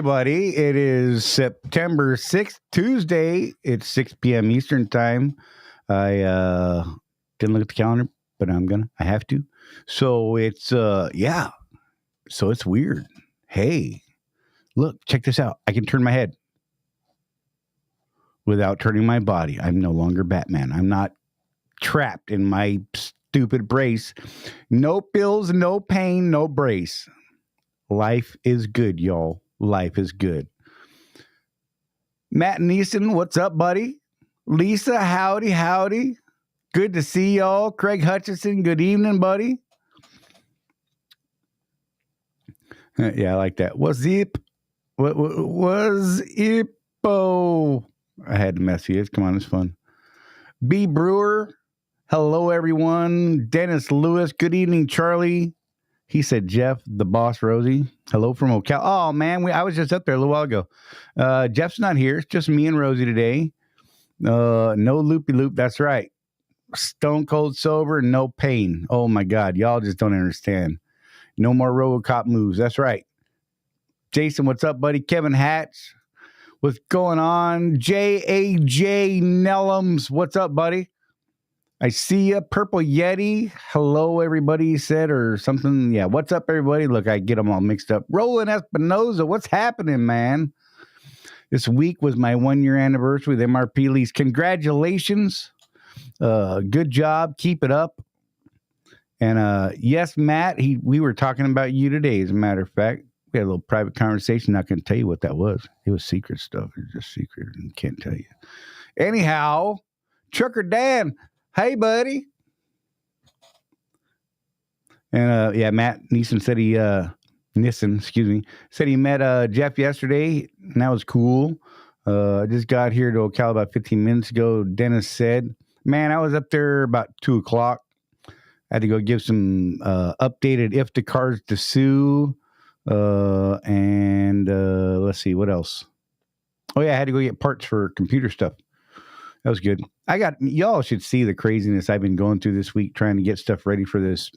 everybody. It is September 6th, Tuesday. It's 6 p.m. Eastern time. I didn't look at the calendar, but I have to. So it's, So it's weird. Hey, look, check this out. I can turn my head without turning my body. I'm no longer Batman. I'm not trapped in my stupid brace. No pills, no pain, no brace. Life is good, y'all. Life is good. Matt Neeson, what's up, buddy? Lisa, howdy. Good to see y'all. Craig Hutchison, good evening, buddy. Yeah, I like that. What's up? What was Ippo? I had to mess with you. Come on, it's fun. B. Brewer, hello, everyone. Dennis Lewis, good evening, Charley. He said, Jeff, the boss, Rosie. Hello from Ocala. Oh, man, I was just up there a little while ago. Jeff's not here. It's just me and Rosie today. No loopy-loop. That's right. Stone cold sober, no pain. Oh, my God. Y'all just don't understand. No more RoboCop moves. That's right. Jason, what's up, buddy? Kevin Hatch, what's going on? J.A.J. Nellums, what's up, buddy? I see ya. Purple Yeti. Hello, everybody, you said, or something. Yeah, what's up, everybody? Look, I get them all mixed up. Roland Espinoza, what's happening, man? This week was my 1-year anniversary with MRP Lease. Congratulations. Good job. Keep it up. And yes, Matt, we were talking about you today, as a matter of fact. We had a little private conversation. Not going to tell you what that was. It was secret stuff. It was just secret and can't tell you. Anyhow, Trucker Dan, hey, buddy. And Matt Neeson said said he met Jeff yesterday, and that was cool. I just got here to Ocala about 15 minutes ago. Dennis said, man, I was up there about 2 o'clock. I had to go give some updated IFTA cards to Sue. Let's see, what else? Oh, yeah, I had to go get parts for computer stuff. That was good. Y'all should see the craziness I've been going through this week trying to get stuff ready for this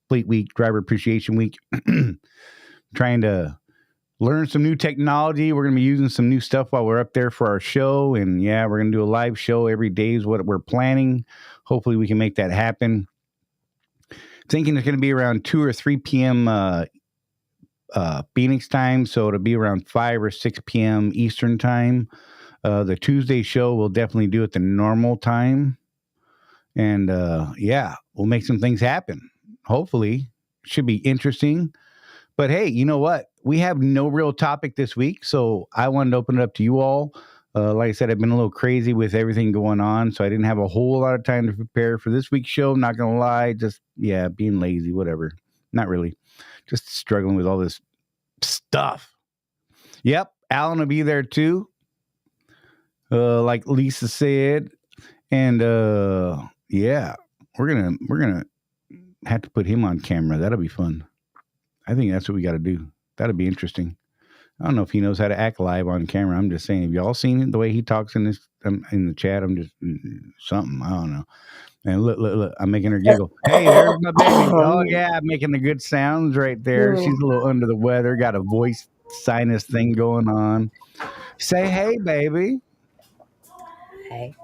Fleet Week, Driver Appreciation Week. Trying to learn some new technology. We're going to be using some new stuff while we're up there for our show. And yeah, we're going to do a live show every day is what we're planning. Hopefully we can make that happen. Thinking it's going to be around 2 or 3 p.m. Phoenix time. So it'll be around 5 or 6 p.m. Eastern time. The Tuesday show we'll definitely do at the normal time. And we'll make some things happen. Hopefully. Should be interesting. But hey, you know what? We have no real topic this week. So I wanted to open it up to you all. Like I said, I've been a little crazy with everything going on. So I didn't have a whole lot of time to prepare for this week's show. Not going to lie. Just, being lazy, whatever. Not really. Just struggling with all this stuff. Yep. Alan will be there too. Like Lisa said. And we're gonna have to put him on camera. That'll be fun. I think that's what we got to do. That'll be interesting. I don't know if he knows how to act live on camera. I'm just saying, have y'all seen it, the way he talks in the chat? I'm just something. I don't know. And look, I'm making her giggle. Hey, there's my baby. Oh, yeah, I'm making the good sounds right there. She's a little under the weather, got a voice sinus thing going on. Say hey, baby. Hey.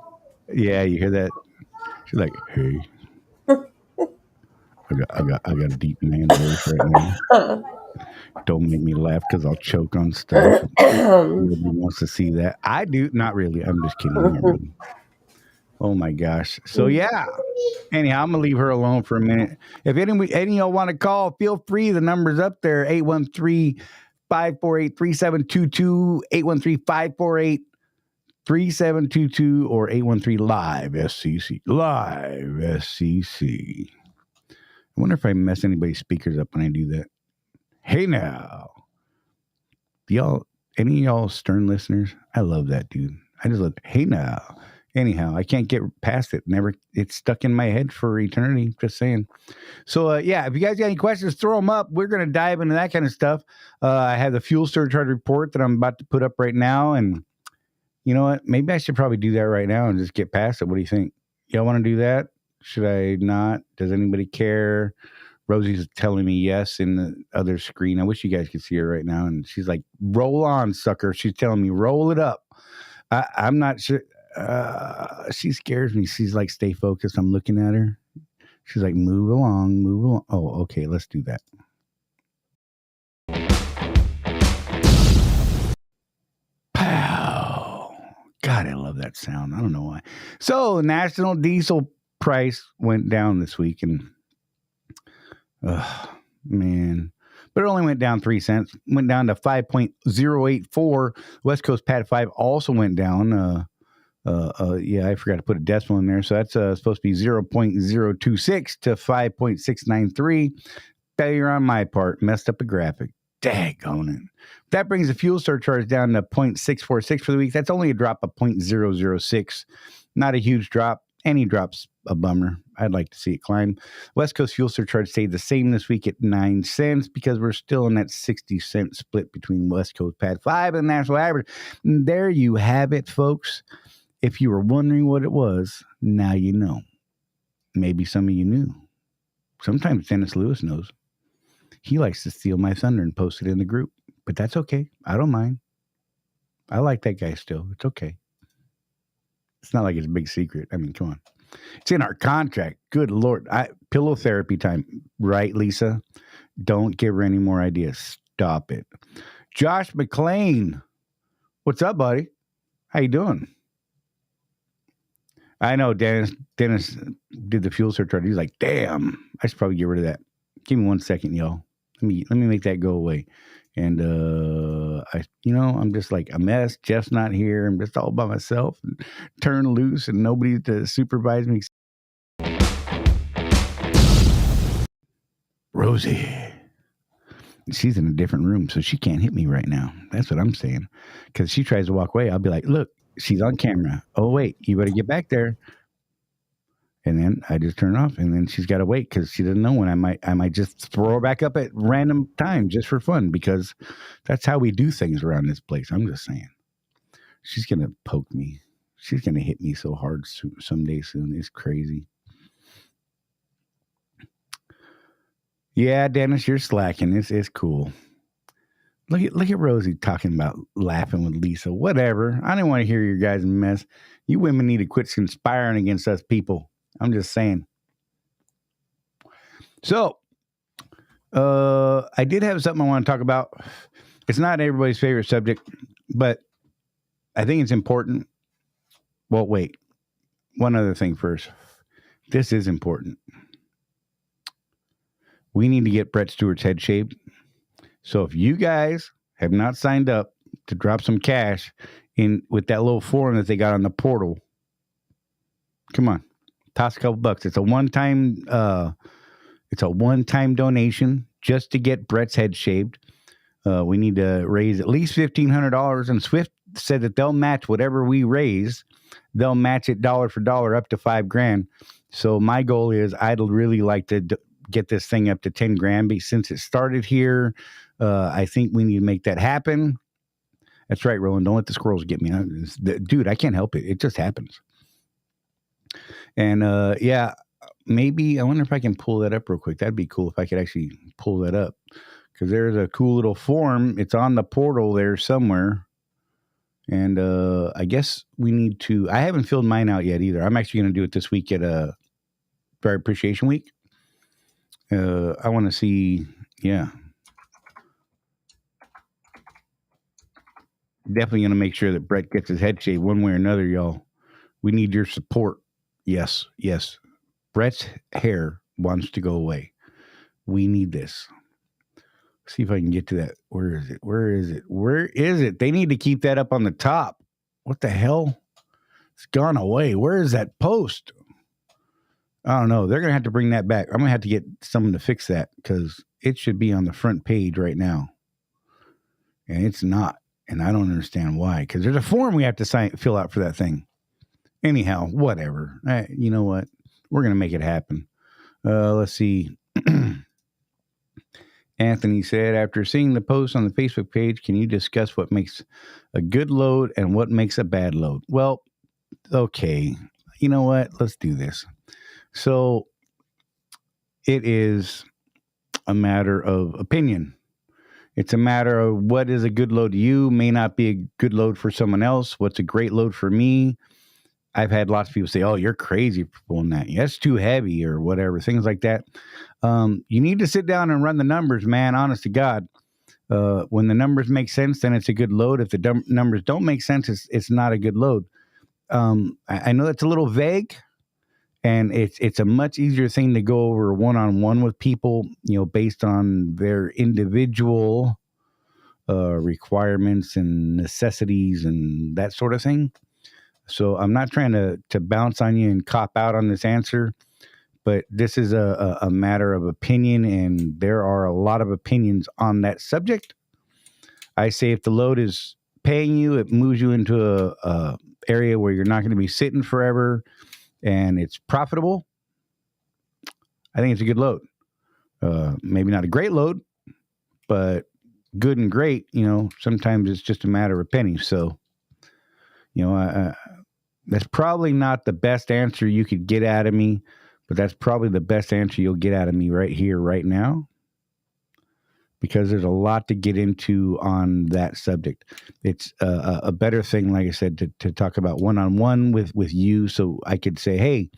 Yeah, you hear that? She's like, hey. I got a deep man voice right now. Don't make me laugh because I'll choke on stuff. Nobody wants to see that. I do. Not really. I'm just kidding. Not really. Oh, my gosh. So, yeah. Anyhow, I'm going to leave her alone for a minute. If any of y'all want to call, feel free. The number's up there, 813-548-3722, 813-548-3722, or 813-LIVE-SCC. Live-SCC. I wonder if I mess anybody's speakers up when I do that. Hey, now. Any of y'all Stern listeners? I love that, dude. I just love, hey, now. Anyhow, I can't get past it. It's stuck in my head for eternity. Just saying. So, if you guys got any questions, throw them up. We're going to dive into that kind of stuff. I have the fuel surcharge report that I'm about to put up right now. And you know what? Maybe I should probably do that right now and just get past it. What do you think? Y'all want to do that? Should I not? Does anybody care? Rosie's telling me yes in the other screen. I wish you guys could see her right now. And she's like, roll on, sucker. She's telling me, roll it up. I'm not sure. She scares me. She's like, stay focused. I'm looking at her. She's like, move along, move along. Oh, okay. Let's do that. Pow. God, I love that sound. I don't know why. So, national diesel price went down this week. And, man. But it only went down 3 cents. Went down to 5.084. West Coast Pad 5 also went down. Yeah, I forgot to put a decimal in there. So that's supposed to be 0.026 to 5.693. Failure on my part. Messed up a graphic. Daggone it. That brings the fuel surcharge down to 0.646 for the week. That's only a drop of 0.006. Not a huge drop. Any drop's a bummer. I'd like to see it climb. West Coast fuel surcharge stayed the same this week at 9 cents because we're still in that 60-cent split between West Coast Pad 5 and the national average. And there you have it, folks. If you were wondering what it was, now you know. Maybe some of you knew. Sometimes Dennis Lewis knows. He likes to steal my thunder and post it in the group. But that's okay. I don't mind. I like that guy still. It's okay. It's not like it's a big secret. I mean, come on. It's in our contract. Good Lord. Pillow therapy time. Right, Lisa? Don't give her any more ideas. Stop it. Josh McLean. What's up, buddy? How you doing? I know Dennis did the fuel surcharge. He's like, damn, I should probably get rid of that. Give me 1 second, y'all. Let me make that go away. And I'm just like a mess. Jeff's not here. I'm just all by myself and turned loose and nobody to supervise me. Rosie. She's in a different room, so she can't hit me right now. That's what I'm saying. Because she tries to walk away, I'll be like, look, she's on camera. Oh, wait, you better get back there. And then I just turn off, and then she's got to wait because she doesn't know when I might just throw her back up at random time just for fun because that's how we do things around this place. I'm just saying. She's going to poke me. She's going to hit me so hard someday soon. It's crazy. Yeah, Dennis, you're slacking. It's cool. Look at Rosie talking about laughing with Lisa. Whatever. I didn't want to hear your guys' mess. You women need to quit conspiring against us people. I'm just saying. So, I did have something I want to talk about. It's not everybody's favorite subject, but I think it's important. Well, wait. One other thing first. This is important. We need to get Brett Stewart's head shaved. So if you guys have not signed up to drop some cash in with that little form that they got on the portal, come on. Toss a couple bucks. It's a one-time donation just to get Brett's head shaved. We need to raise at least $1,500, and Swift said that they'll match whatever we raise. They'll match it dollar for dollar up to $5,000. So my goal is I'd really like to get this thing up to $10,000 since it started here. I think we need to make that happen. That's right, Roland. Don't let the squirrels get me. Dude, I can't help it. It just happens. And yeah, maybe I wonder if I can pull that up real quick. That'd be cool if I could actually pull that up because there's a cool little form. It's on the portal there somewhere. And I guess we need to. I haven't filled mine out yet either. I'm actually going to do it this week at Driver Appreciation Week. I want to see. Yeah. Definitely going to make sure that Brett gets his head shaved one way or another, y'all. We need your support. Yes, yes. Brett's hair wants to go away. We need this. See if I can get to that. Where is it? Where is it? Where is it? They need to keep that up on the top. What the hell? It's gone away. Where is that post? I don't know. They're going to have to bring that back. I'm going to have to get someone to fix that because it should be on the front page right now. And it's not. And I don't understand why. Because there's a form we have to fill out for that thing. Anyhow, whatever. You know what? We're going to make it happen. Let's see. Anthony said, after seeing the post on the Facebook page, can you discuss what makes a good load and what makes a bad load? Well, okay. You know what? Let's do this. So it is a matter of opinion. It's a matter of what is a good load to you may not be a good load for someone else. What's a great load for me? I've had lots of people say, "Oh, you're crazy for pulling that. That's too heavy," or whatever, things like that. You need to sit down and run the numbers, man. Honest to God, when the numbers make sense, then it's a good load. If the numbers don't make sense, it's not a good load. I know that's a little vague, and it's a much easier thing to go over one-on-one with people, based on their individual requirements and necessities and that sort of thing. So I'm not trying to bounce on you and cop out on this answer, but this is a matter of opinion, and there are a lot of opinions on that subject. I say if the load is paying you, it moves you into a area where you're not going to be sitting forever, and it's profitable, I think it's a good load. Maybe not a great load, but good and great. Sometimes it's just a matter of pennies. So, that's probably not the best answer you could get out of me, but that's probably the best answer you'll get out of me right here, right now, because there's a lot to get into on that subject. It's a better thing, like I said, to talk about one-on-one with you, so I could say, hey,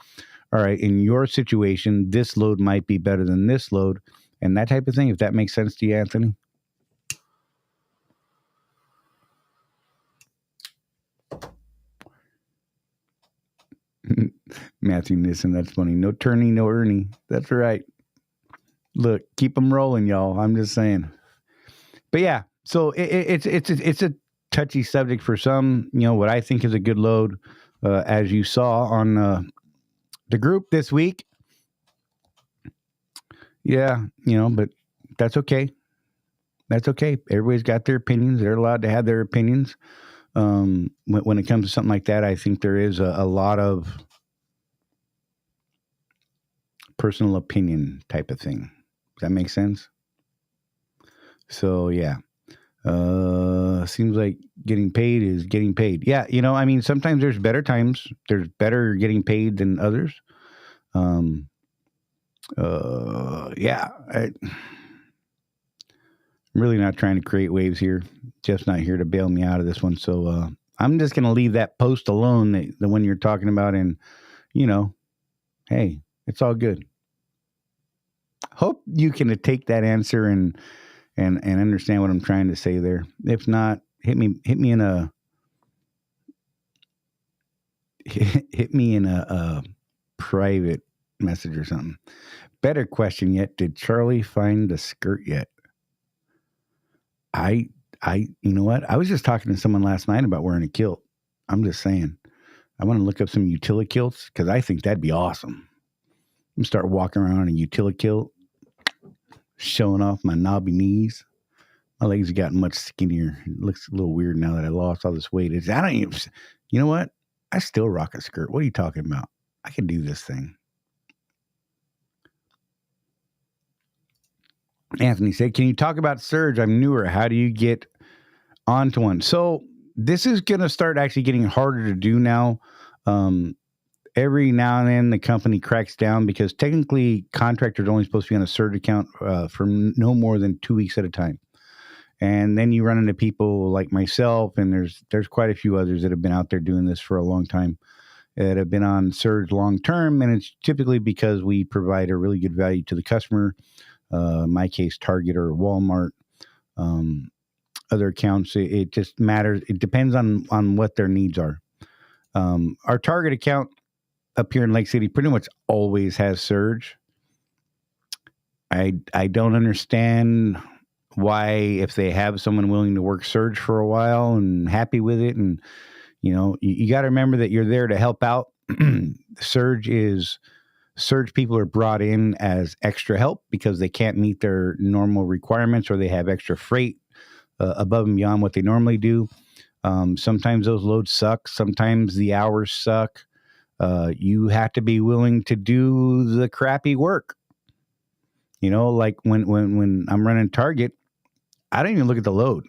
all right, in your situation, this load might be better than this load, and that type of thing, if that makes sense to you, Anthony. Matthew Nissen, that's funny. No turning, no Ernie. That's right. Look, keep them rolling, y'all. I'm just saying. But yeah, so it's a touchy subject for some. What I think is a good load, as you saw on the group this week. Yeah, but that's okay. That's okay. Everybody's got their opinions. They're allowed to have their opinions. When it comes to something like that, I think there is a lot of personal opinion type of thing. Does that make sense? So yeah, seems like getting paid is getting paid. Yeah, sometimes there's better times. There's better getting paid than others. Yeah, I'm really not trying to create waves here. Jeff's not here to bail me out of this one. So I'm just going to leave that post alone, the one you're talking about. And, hey, it's all good. Hope you can take that answer and understand what I'm trying to say there. If not, hit me in a private message or something. Better question yet, did Charley find the skirt yet? You know what? I was just talking to someone last night about wearing a kilt. I'm just saying, I want to look up some utility kilts because I think that'd be awesome. I'm start walking around in a utility kilt, showing off my knobby knees. My legs have gotten much skinnier. It looks a little weird now that I lost all this weight. You know what? I still rock a skirt. What are you talking about? I can do this thing. Anthony said, can you talk about surge? I'm newer. How do you get onto one? So this is going to start actually getting harder to do now. Every now and then the company cracks down because technically contractors are only supposed to be on a surge account for no more than 2 weeks at a time. And then you run into people like myself, and there's quite a few others that have been out there doing this for a long time that have been on surge long term. And it's typically because we provide a really good value to the customer. In my case, Target or Walmart, other accounts. It just matters. It depends on what their needs are. Our Target account up here in Lake City pretty much always has surge. I don't understand why, if they have someone willing to work surge for a while and happy with it, and you got to remember that you're there to help out. Surge people are brought in as extra help because they can't meet their normal requirements or they have extra freight above and beyond what they normally do. Sometimes those loads suck. Sometimes the hours suck. You have to be willing to do the crappy work. Like when I'm running Target, I don't even look at the load.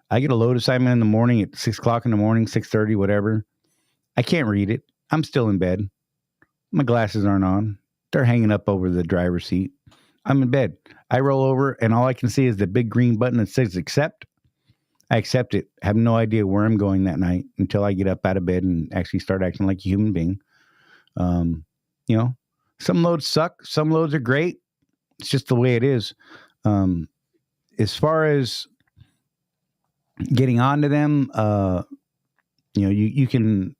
I get a load assignment in the morning at 6 o'clock in the morning, 6:30, whatever. I can't read it. I'm still in bed. My glasses aren't on. They're hanging up over the driver's seat. I'm in bed. I roll over and all I can see is the big green button that says accept. I accept it. I have no idea where I'm going that night until I get up out of bed and actually start acting like a human being. You know, some loads suck. Some loads are great. It's just the way it is. As far as getting onto them, you can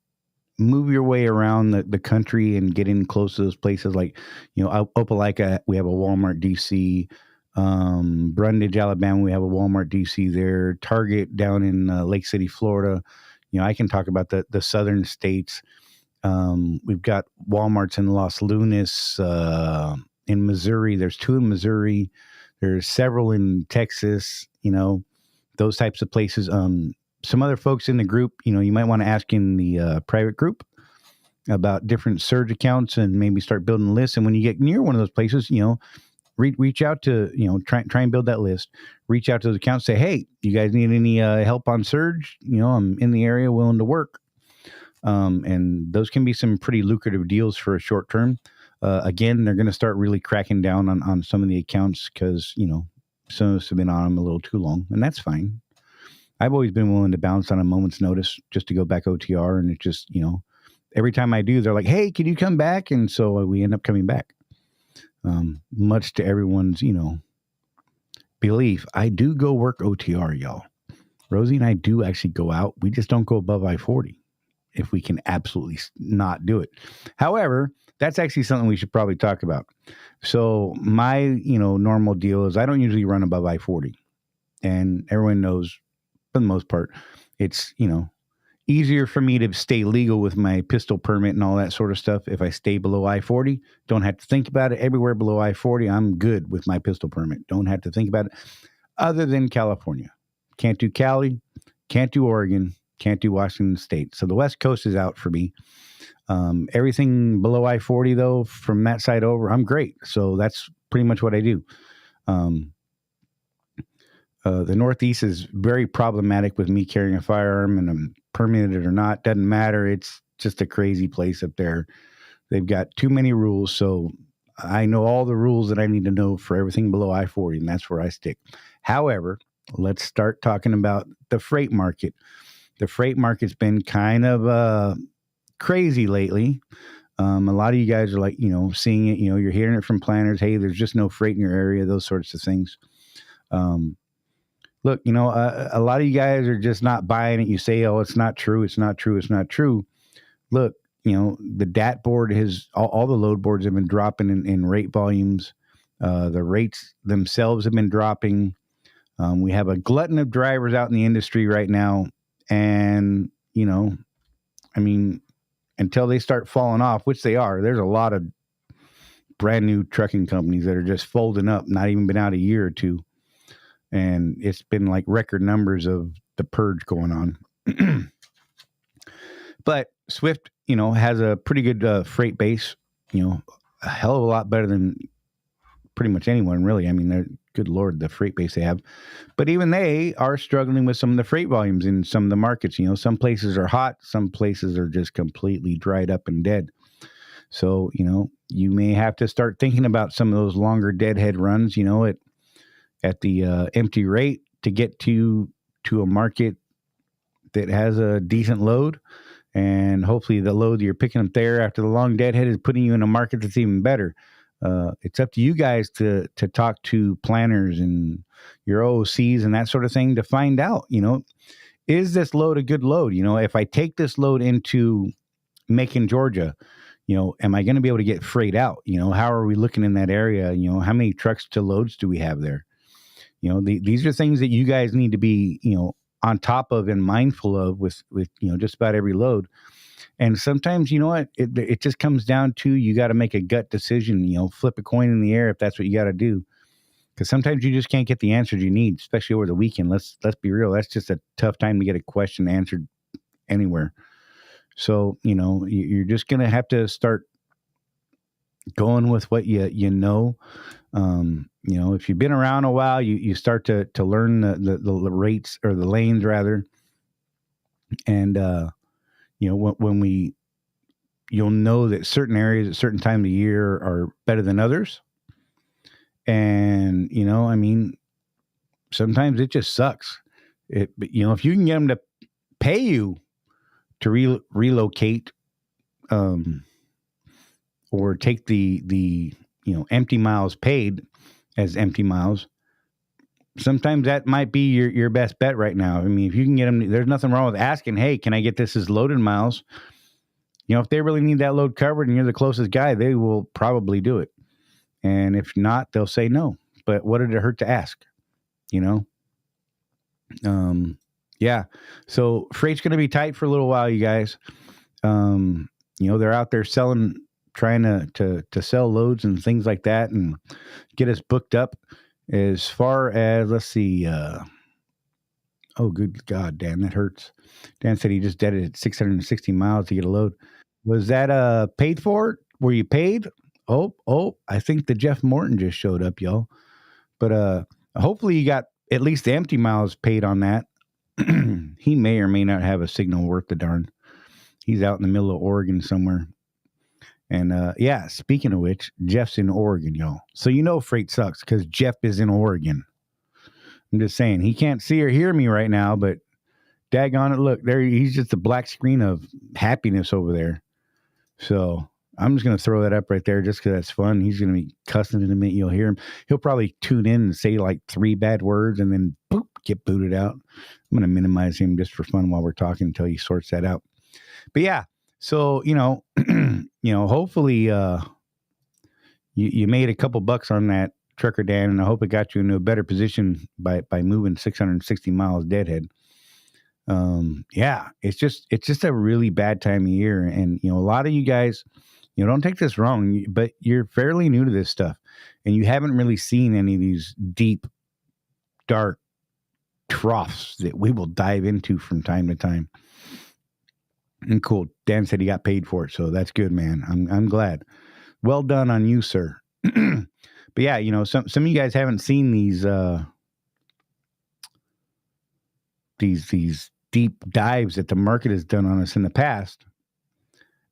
move your way around the country and get in close to those places. Like, Opelika, we have a Walmart DC. Brundage, Alabama, we have a Walmart DC there. Target down in Lake City, Florida. I can talk about the southern states. We've got Walmarts in Los Lunas, in Missouri. There's 2 in Missouri. There's several in Texas, those types of places. Some other folks in the group, you might want to ask in the private group about different surge accounts and maybe start building lists. And when you get near one of those places, reach out to, try and build that list. Reach out to those accounts, say, hey, you guys need any help on surge? I'm in the area, willing to work. And those can be some pretty lucrative deals for a short term. Again, they're going to start really cracking down on some of the accounts because, some of us have been on them a little too long, and that's fine. I've always been willing to bounce on a moment's notice just to go back OTR. And it just, every time I do, they're like, hey, can you come back? And so we end up coming back. Much to everyone's, belief, I do go work OTR, y'all. Rosie and I do actually go out. We just don't go above I-40 if we can absolutely not do it. However, that's actually something we should probably talk about. So my, normal deal is I don't usually run above I-40. And everyone knows, for the most part, it's, easier for me to stay legal with my pistol permit and all that sort of stuff. If I stay below I-40, don't have to think about it. Everywhere below I-40, I'm good with my pistol permit. Don't have to think about it. Other than California. Can't do Cali, can't do Oregon, can't do Washington State. So the West Coast is out for me. Everything below I-40, though, from that side over, I'm great. So that's pretty much what I do. The Northeast is very problematic with me carrying a firearm, and I'm permitted or not. Doesn't matter. It's just a crazy place up there. They've got too many rules. So I know all the rules that I need to know for everything below I-40, and that's where I stick. However, let's start talking about the freight market. The freight market's been kind of crazy lately. A lot of you guys are like, seeing it, you're hearing it from planners. Hey, there's just no freight in your area, those sorts of things. Look, a lot of you guys are just not buying it. You say, oh, it's not true. It's not true. It's not true. Look, the DAT board all the load boards have been dropping in rate volumes. The rates themselves have been dropping. We have a glutton of drivers out in the industry right now. And, until they start falling off, which they are, there's a lot of brand new trucking companies that are just folding up, not even been out a year or two. And it's been like record numbers of the purge going on. But Swift, has a pretty good freight base, a hell of a lot better than pretty much anyone, really. They're, good Lord, the freight base they have. But even they are struggling with some of the freight volumes in some of the markets. Some places are hot. Some places are just completely dried up and dead. So, you may have to start thinking about some of those longer deadhead runs, at the empty rate to get to a market that has a decent load. And hopefully the load that you're picking up there after the long deadhead is putting you in a market that's even better. It's up to you guys to talk to planners and your OOCs and that sort of thing to find out, is this load a good load? If I take this load into Macon, Georgia, am I going to be able to get freight out? How are we looking in that area? How many trucks to loads do we have there? These are things that you guys need to be, on top of and mindful of with just about every load. And sometimes, it just comes down to, you got to make a gut decision, flip a coin in the air if that's what you got to do. Because sometimes you just can't get the answers you need, especially over the weekend. Let's be real. That's just a tough time to get a question answered anywhere. So, you're just going to have to start going with what you know. If you've been around a while, you start to learn the rates, or the lanes rather. And, you'll know that certain areas at certain time of the year are better than others. And, I mean, sometimes it just sucks. If you can get them to pay you to relocate, or take the empty miles paid as empty miles, sometimes that might be your best bet right now. I mean, if you can get them, there's nothing wrong with asking, hey, can I get this as loaded miles? If they really need that load covered and you're the closest guy, they will probably do it. And if not, they'll say no. But what did it hurt to ask? Yeah. So freight's going to be tight for a little while, you guys. They're out there selling, trying to sell loads and things like that and get us booked up. As far as, let's see, oh, good God, Dan, that hurts. Dan said he just did it at 660 miles to get a load. Was that paid for? Were you paid? Oh, I think the Jeff Morton just showed up, y'all. But hopefully you got at least the empty miles paid on that. He may or may not have a signal worth the darn. He's out in the middle of Oregon somewhere. And yeah, speaking of which, Jeff's in Oregon, y'all. So freight sucks because Jeff is in Oregon. I'm just saying, he can't see or hear me right now, but daggone it, look, there he's just a black screen of happiness over there. So I'm just going to throw that up right there just because that's fun. He's going to be cussing in a minute. You'll hear him. He'll probably tune in and say like 3 bad words and then boop, get booted out. I'm going to minimize him just for fun while we're talking until he sorts that out. But yeah, so, hopefully you made a couple bucks on that trucker, Dan, and I hope it got you into a better position by moving 660 miles deadhead. Yeah, it's just a really bad time of year. And, a lot of you guys, don't take this wrong, but you're fairly new to this stuff and you haven't really seen any of these deep, dark troughs that we will dive into from time to time. And cool. Dan said he got paid for it. So that's good, man. I'm glad. Well done on you, sir. But yeah, some of you guys haven't seen these deep dives that the market has done on us in the past.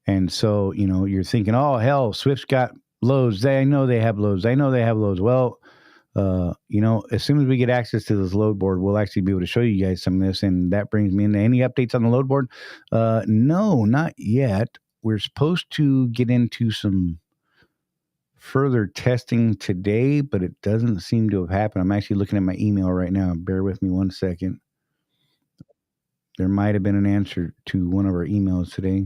And so, you're thinking, oh, hell, Swift's got loads. I know they have loads. Well, as soon as we get access to this load board, we'll actually be able to show you guys some of this. And that brings me into any updates on the load board. No, not yet. We're supposed to get into some further testing today, but it doesn't seem to have happened. I'm actually looking at my email right now. Bear with me 1 second. There might have been an answer to one of our emails today.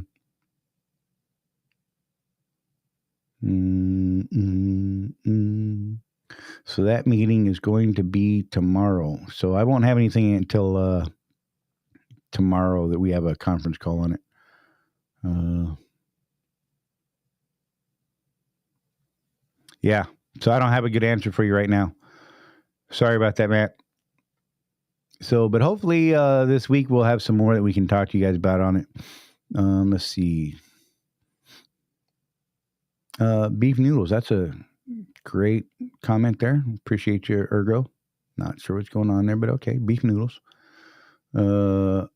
So that meeting is going to be tomorrow. So I won't have anything until tomorrow that we have a conference call on it. Yeah. So I don't have a good answer for you right now. Sorry about that, Matt. So, but hopefully this week we'll have some more that we can talk to you guys about on it. Let's see. Beef noodles. That's a great comment there. Appreciate your Ergo. Not sure what's going on there, but okay. Beef noodles. I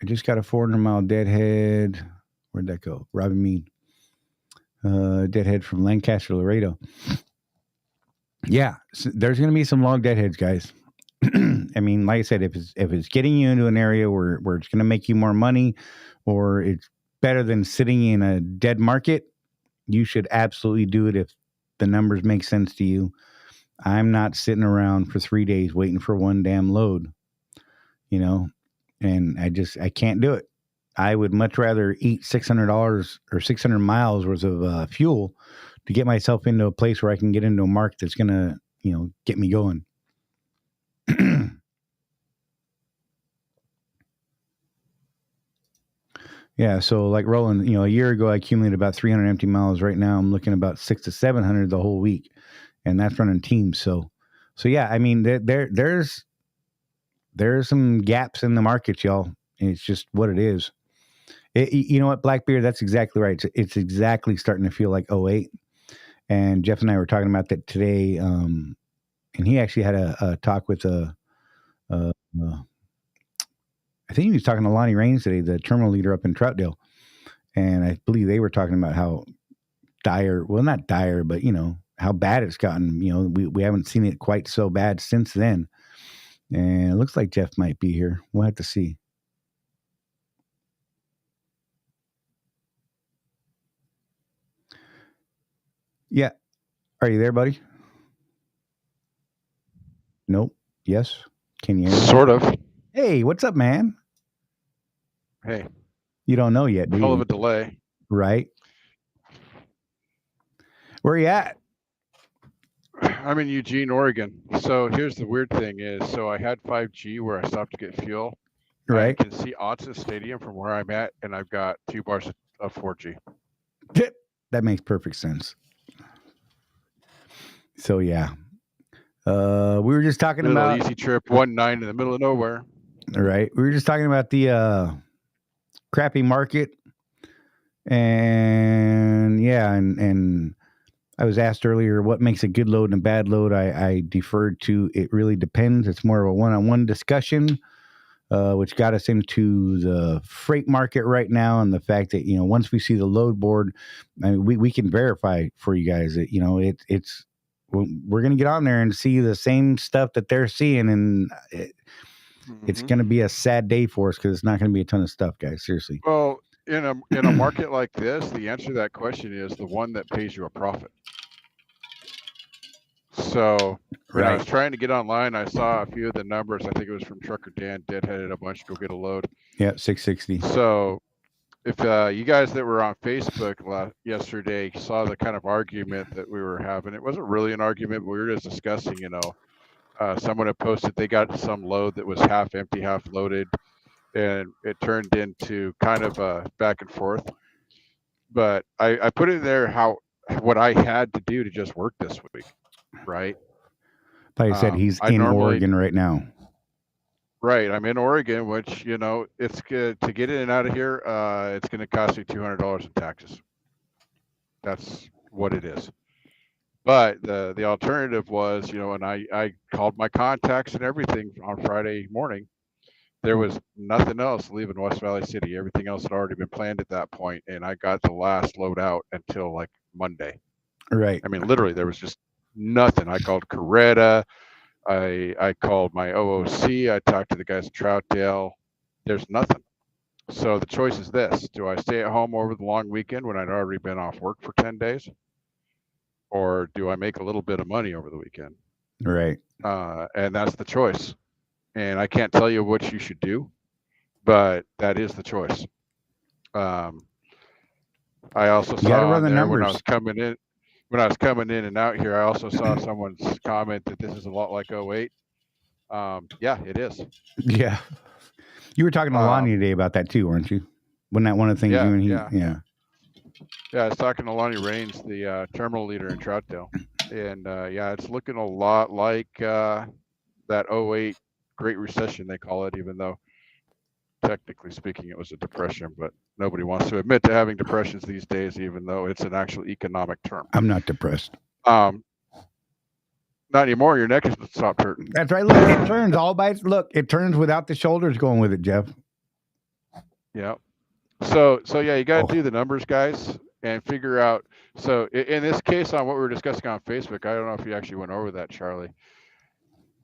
just got a 400-mile deadhead. Where'd that go? Robin Mead. Deadhead from Lancaster, Laredo. Yeah, so there's going to be some long deadheads, guys. I mean, like I said, if it's getting you into an area where it's going to make you more money, or it's better than sitting in a dead market, you should absolutely do it if the numbers make sense to you. I'm not sitting around for 3 days waiting for one damn load, and I can't do it. I would much rather eat $600 or 600 miles worth of fuel to get myself into a place where I can get into a market that's going to, get me going. Yeah, so like Roland, a year ago I accumulated about 300 empty miles. Right now I'm looking about 600 to 700 the whole week, and that's running teams. So yeah, I mean there's some gaps in the market, y'all. It's just what it is. You know what, Blackbeard? That's exactly right. It's exactly starting to feel like 2008. And Jeff and I were talking about that today. And he actually had a talk with I think he was talking to Lonnie Raines today, the terminal leader up in Troutdale. And I believe they were talking about how dire, well, not dire, but, how bad it's gotten. You know, we haven't seen it quite so bad since then. And it looks like Jeff might be here. We'll have to see. Yeah. Are you there, buddy? Nope. Yes. Can you hear me? Sort of. Hey, what's up, man? Hey. You don't know yet, do you? Hell of a delay. Right. Where are you at? I'm in Eugene, Oregon. So here's the weird thing is, so I had 5G where I stopped to get fuel. Right. I can see Autzen Stadium from where I'm at, and I've got 2 bars of 4G. That makes perfect sense. So, yeah. We were just talking about easy trip, 1-9 in the middle of nowhere. Right. We were just talking about the crappy market. And yeah, and I was asked earlier what makes a good load and a bad load. I deferred to it really depends. It's more of a one-on-one discussion, which got us into the freight market right now, and the fact that, you know, once we see the load board, I mean, we can verify for you guys that, you know, it's we're going to get on there and see the same stuff that they're seeing, and it's going to be a sad day for us because it's not going to be a ton of stuff, guys. Seriously. Well, in a market like this, the answer to that question is the one that pays you a profit. So when I was trying to get online, I saw a few of the numbers. I think it was from Trucker Dan, deadheaded a bunch to go get a load. Yeah, 660. So if you guys that were on Facebook yesterday saw the kind of argument that we were having, it wasn't really an argument, but we were just discussing, you know, someone had posted they got some load that was half empty, half loaded, and it turned into kind of a back and forth. But I put in there what I had to do to just work this week, right? Like I said, he's in Oregon right now. Right, I'm in Oregon, which, you know, it's good to get in and out of here. It's going to cost me $200 in taxes. That's what it is. But the alternative was, you know, and I called my contacts and everything on Friday morning. There was nothing else leaving West Valley City. Everything else had already been planned at that point, and I got the last load out until like Monday. Right. I mean, literally, there was just nothing. I called Coretta. I called my OOC. I talked to the guys at Troutdale. There's nothing. So the choice is this. Do I stay at home over the long weekend when I'd already been off work for 10 days? Or do I make a little bit of money over the weekend? Right. And that's the choice. And I can't tell you what you should do, but that is the choice. I also saw on there when I was coming in and out here, I also saw someone's comment that this is a lot like 08. Yeah, it is. Yeah. You were talking to Lonnie today about that too, weren't you? Wasn't that one of the things you and he? Yeah. Yeah, I was talking to Lonnie Raines, the terminal leader in Troutdale. And yeah, it's looking a lot like that 08 Great Recession, they call it, even though technically speaking, it was a depression, but nobody wants to admit to having depressions these days, even though it's an actual economic term. I'm not depressed. Not anymore. Your neck has stopped hurting. That's right. Look, it turns all by it turns without the shoulders going with it, Jeff. Yeah. So yeah, you got to do the numbers, guys, and figure out. So in this case, on what we were discussing on Facebook, I don't know if you actually went over that, Charlie.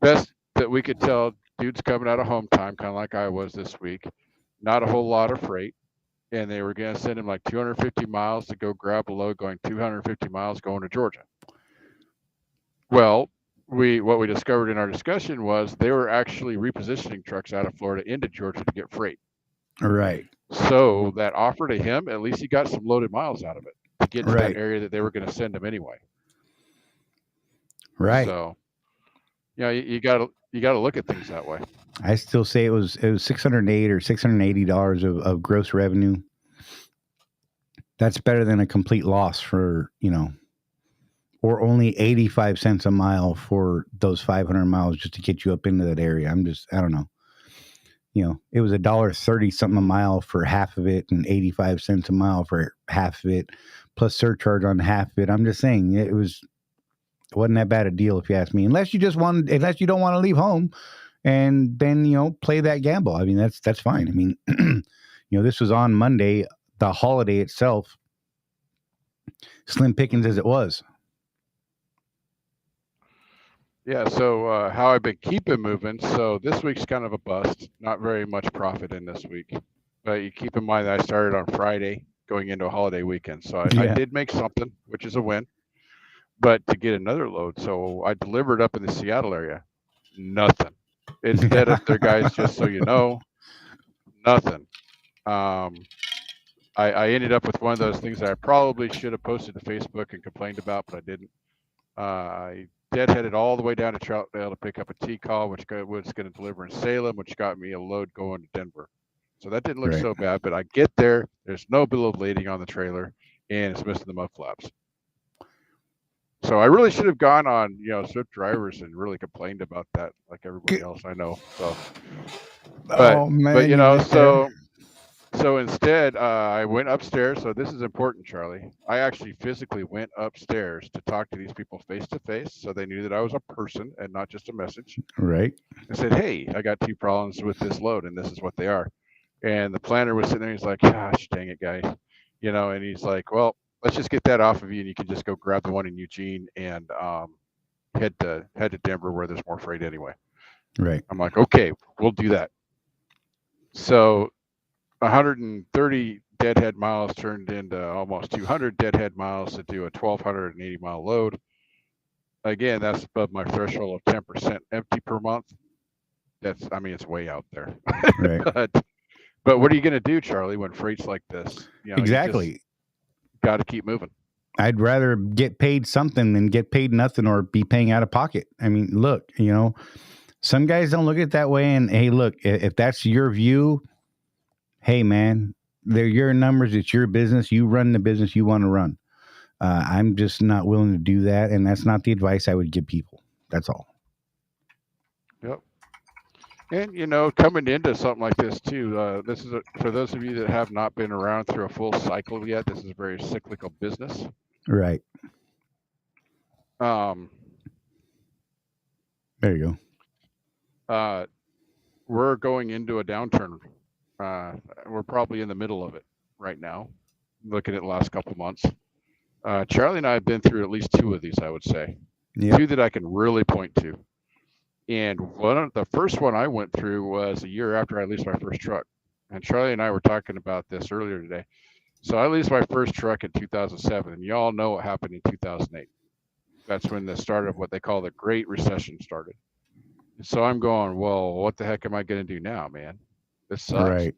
Best that we could tell, dude's coming out of home time, kind of like I was this week. Not a whole lot of freight, and they were going to send him like 250 miles to go grab a load, going 250 miles going to Georgia. Well, what we discovered in our discussion was they were actually repositioning trucks out of Florida into Georgia to get freight. Right. So that offer to him, at least he got some loaded miles out of it to get to that area that they were going to send him anyway. Right. So, yeah, you got to look at things that way. I still say it was $608 or $680 of gross revenue. That's better than a complete loss for, you know, or only 85 cents a mile for those 500 miles just to get you up into that area. I don't know. You know, it was $1.30 something a mile for half of it and 85 cents a mile for half of it, plus surcharge on half of it. I'm just saying it wasn't that bad a deal if you ask me, unless you don't want to leave home and then, you know, play that gamble. I mean, that's fine. I mean, you know, this was on Monday, the holiday itself, slim pickings as it was. Yeah. So how I've been keeping moving. So this week's kind of a bust. Not very much profit in this week. But you keep in mind that I started on Friday going into a holiday weekend. So I Yeah. did make something, which is a win. But to get another load, so I delivered up in the Seattle area. Nothing. It's dead up there, guys, just so you know. Nothing. I ended up with one of those things that I probably should have posted to Facebook and complained about, but I didn't. I deadheaded all the way down to Troutdale to pick up a T-call, which was going to deliver in Salem, which got me a load going to Denver. So that didn't look Right. so bad, but I get there, there's no bill of lading on the trailer, and it's missing the mud flaps. So I really should have gone on, Swift Drivers and really complained about that, like everybody else I know. So, Oh man, but you went there. so instead, I went upstairs. So this is important, Charlie. I actually physically went upstairs to talk to these people face to face, so they knew that I was a person and not just a message. Right. I said, "Hey, I got 2 problems with this load, and this is what they are." And the planner was sitting there. He's like, "Gosh, dang it, guys," and he's like, "Well, let's just get that off of you, and you can just go grab the one in Eugene and head to Denver where there's more freight anyway." Right. I'm like, "Okay, we'll do that." So 130 deadhead miles turned into almost 200 deadhead miles to do a 1,280 mile load. Again, that's above my threshold of 10% empty per month. It's way out there. Right. but what are you going to do, Charlie, when freight's like this? Exactly. You got to keep moving. I'd rather get paid something than get paid nothing or be paying out of pocket. I mean, look, some guys don't look at it that way. And hey, look, if that's your view, hey, man, they're your numbers. It's your business. You run the business you want to run. I'm just not willing to do that. And that's not the advice I would give people. That's all. Yep. And, coming into something like this too, this is for those of you that have not been around through a full cycle yet, this is a very cyclical business. Right. There you go. We're going into a downturn. We're probably in the middle of it right now, looking at the last couple months. Charlie and I have been through at least 2 of these, I would say. Yep. 2 that I can really point to. And the first one I went through was a year after I leased my first truck. And Charlie and I were talking about this earlier today. So I leased my first truck in 2007, and you all know what happened in 2008. That's when the start of what they call the Great Recession started. And so I'm going, well, what the heck am I going to do now, man? This sucks. Right.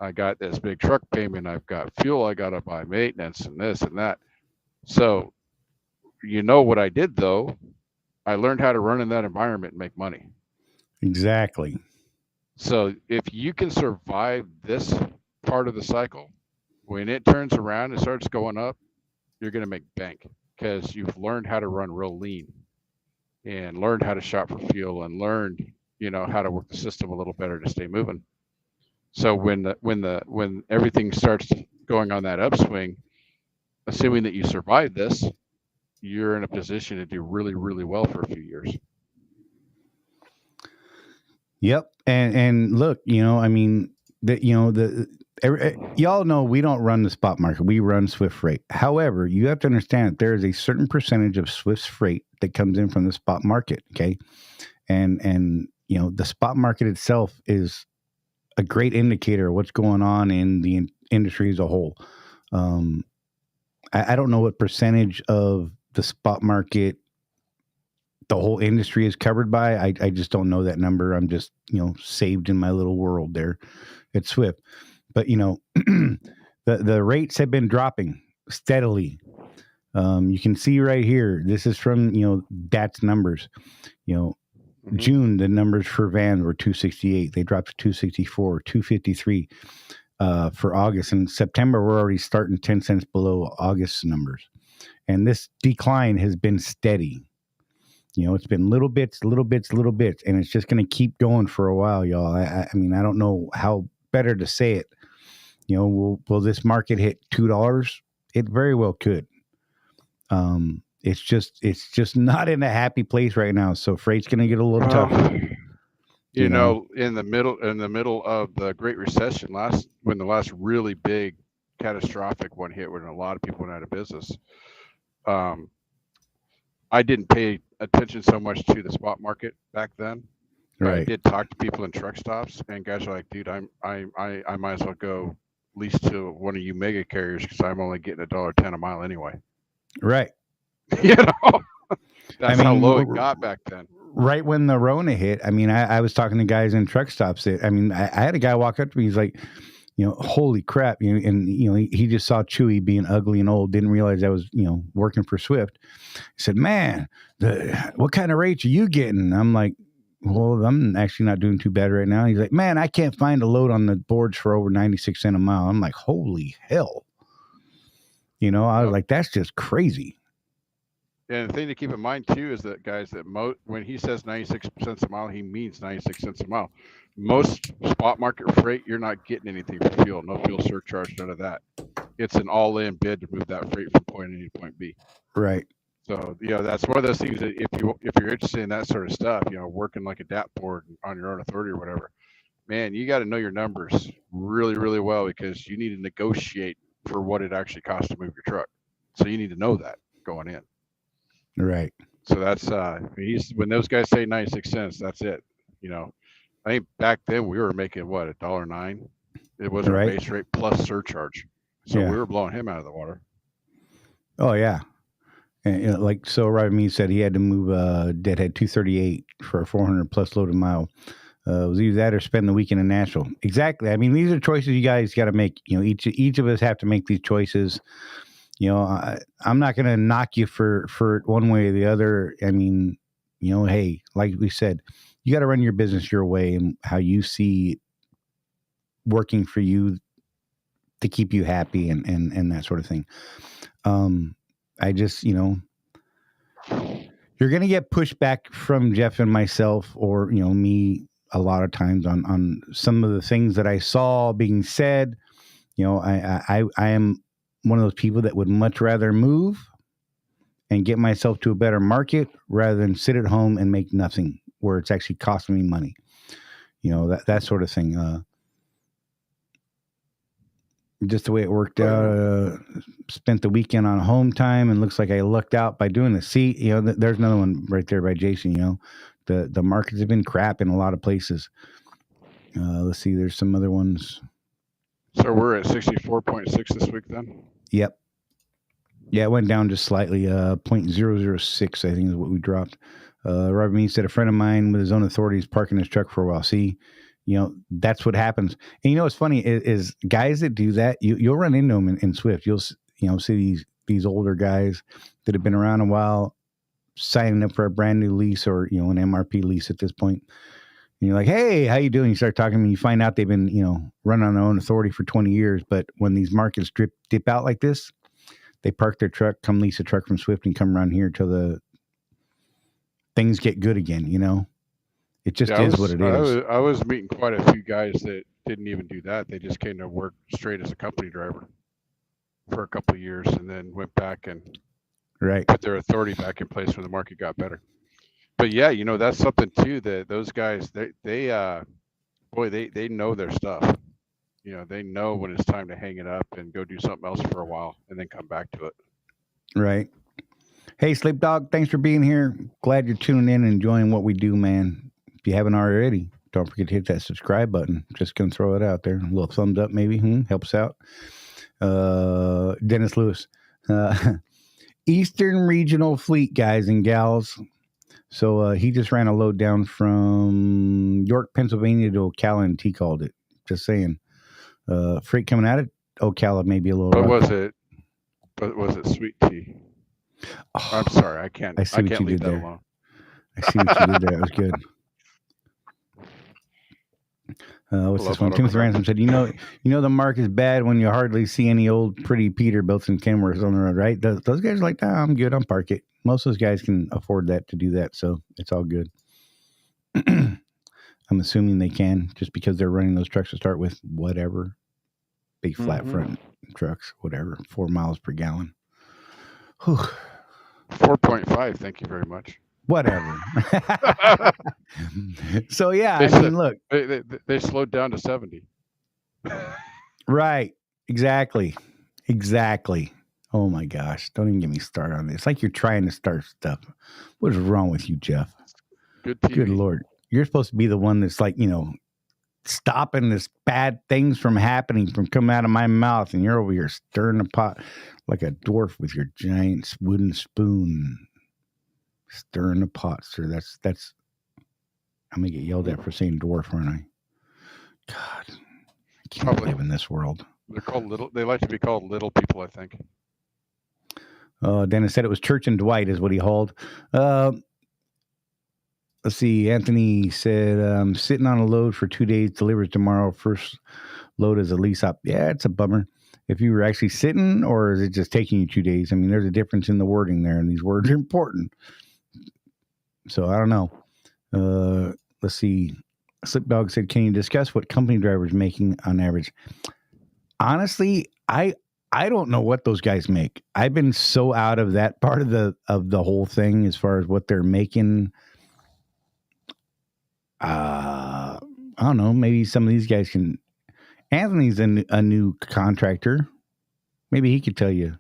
I got this big truck payment. I've got fuel. I got to buy maintenance and this and that. So, what I did, though? I learned how to run in that environment and make money. Exactly. So if you can survive this part of the cycle, when it turns around and starts going up, you're going to make bank because you've learned how to run real lean and learned how to shop for fuel and learned, how to work the system a little better to stay moving. So when everything starts going on that upswing, assuming that you survive this, you're in a position to do really, really well for a few years. Yep. And look, y'all know we don't run the spot market. We run Swift freight. However, you have to understand that there is a certain percentage of Swift's freight that comes in from the spot market. Okay. And the spot market itself is a great indicator of what's going on in the industry as a whole. I don't know what percentage of the spot market the whole industry is covered by. I just don't know that number. I'm just, saved in my little world there at Swift. But, the rates have been dropping steadily. You can see right here, this is from, DAT's numbers. June, the numbers for vans were 268. They dropped to 264, 253 for August. And September, we're already starting 10 cents below August's numbers. And this decline has been steady. It's been little bits, and it's just going to keep going for a while, y'all. I mean, I don't know how better to say it. Will this market hit $2? It very well could. It's just not in a happy place right now. So freight's going to get a little tough. In the middle of the Great Recession, when the last really big catastrophic one hit, when a lot of people went out of business, I didn't pay attention so much to the spot market back then. But I did talk to people in truck stops, and guys are like, dude, I might as well go lease to one of you mega carriers because I'm only getting $1.10 a mile anyway. Right. You know, that's how low it got back then. Right when the Rona hit, I mean, I was talking to guys in truck stops. I had a guy walk up to me. He's like, holy crap. And he just saw Chewy being ugly and old. Didn't realize I was, working for Swift. He said, man, what kind of rates are you getting? I'm like, well, I'm actually not doing too bad right now. He's like, man, I can't find a load on the boards for over 96 cents a mile. I'm like, holy hell. I was like, that's just crazy. And the thing to keep in mind too is that, guys, that when he says 96 cents a mile, he means 96 cents a mile. Most spot market freight, you're not getting anything for fuel, no fuel surcharge, none of that. It's an all-in bid to move that freight from point A to point B. Right. So that's one of those things that if you're interested in that sort of stuff, working like a DAP board on your own authority or whatever, man, you got to know your numbers really, really well because you need to negotiate for what it actually costs to move your truck. So you need to know that going in. Right. So that's when those guys say 96 cents, that's it. I think back then we were making what, $1.09? It was our base rate plus surcharge. So we were blowing him out of the water. Oh yeah. And Rodney said he had to move Deadhead 238 for a 400 plus loaded mile. It was either that or spend the weekend in Nashville. Exactly. I mean, these are choices you guys got to make. Each of us have to make these choices. I'm not going to knock you for one way or the other. I mean, hey, like we said, you got to run your business your way and how you see it working for you to keep you happy and that sort of thing. I just, you're going to get pushback from Jeff and myself or, me a lot of times on some of the things that I saw being said. I am one of those people that would much rather move and get myself to a better market rather than sit at home and make nothing where it's actually costing me money. That sort of thing. Just the way it worked out, spent the weekend on home time and looks like I lucked out by doing the seat. There's another one right there by Jason. The markets have been crap in a lot of places. Let's see, there's some other ones. So we're at 64.6 this week then? Yep. Yeah, it went down just slightly. 0.006, I think is what we dropped. Robert Means said a friend of mine with his own authority is parking his truck for a while. See, that's what happens. And what's funny is guys that do that, you'll run into them in Swift. You'll see these older guys that have been around a while signing up for a brand new lease or, an MRP lease at this point. And you're like, hey, how you doing? You start talking to them and you find out they've been, running on their own authority for 20 years. But when these markets dip out like this, they park their truck, come lease a truck from Swift and come around here till the things get good again, It just is what it is. I was meeting quite a few guys that didn't even do that. They just came to work straight as a company driver for a couple of years and then went back and put their authority back in place when the market got better. But yeah, that's something too that those guys they know their stuff. They know when it's time to hang it up and go do something else for a while and then come back to it. Right. Hey, Sleep Dog, thanks for being here. Glad you're tuning in and enjoying what we do, man. If you haven't already, don't forget to hit that subscribe button. Just gonna throw it out there. A little thumbs up maybe. Helps out. Dennis Lewis. Eastern Regional Fleet, guys and gals. So he just ran a load down from York, Pennsylvania to Ocala, and he called it. Just saying. Freight coming out of Ocala maybe a little rough. Was it sweet tea? Oh, I'm sorry, I can't leave that alone. I see what you did there. That was good. What's this one? Timothy Ransom said, the mark is bad when you hardly see any old pretty Peterbilts and Kenworths on the road, right? Those guys are like, nah, I'm good. I'll park it. Most of those guys can afford that to do that, so it's all good. I'm assuming they can just because they're running those trucks to start with, whatever. Big flat front trucks, whatever, 4 miles per gallon. 4.5, thank you very much. Whatever. So yeah, look, they slowed down to 70. Right. Exactly. Oh my gosh. Don't even get me started on this. It's like you're trying to start stuff. What is wrong with you, Jeff? Good TV. Good Lord. You're supposed to be the one that's like, stopping this bad things from happening, from coming out of my mouth. And you're over here stirring the pot like a dwarf with your giant wooden spoon. Stirring the pot, sir. That's I'm going to get yelled at for saying dwarf, aren't I? God. I can't live in this world. They're called little. They like to be called little people, I think. Dennis said it was Church and Dwight is what he hauled. Let's see. Anthony said, sitting on a load for 2 days, delivers tomorrow. First load is a lease up. Yeah, it's a bummer. If you were actually sitting, or is it just taking you 2 days? I mean, there's a difference in the wording there, and these words are important. So I don't know. Let's see. Slipdog said, can you discuss what company drivers making on average? Honestly, I don't know what those guys make. I've been so out of that part of the whole thing as far as what they're making. I don't know. Maybe some of these guys can. Anthony's a new contractor. Maybe he could tell you.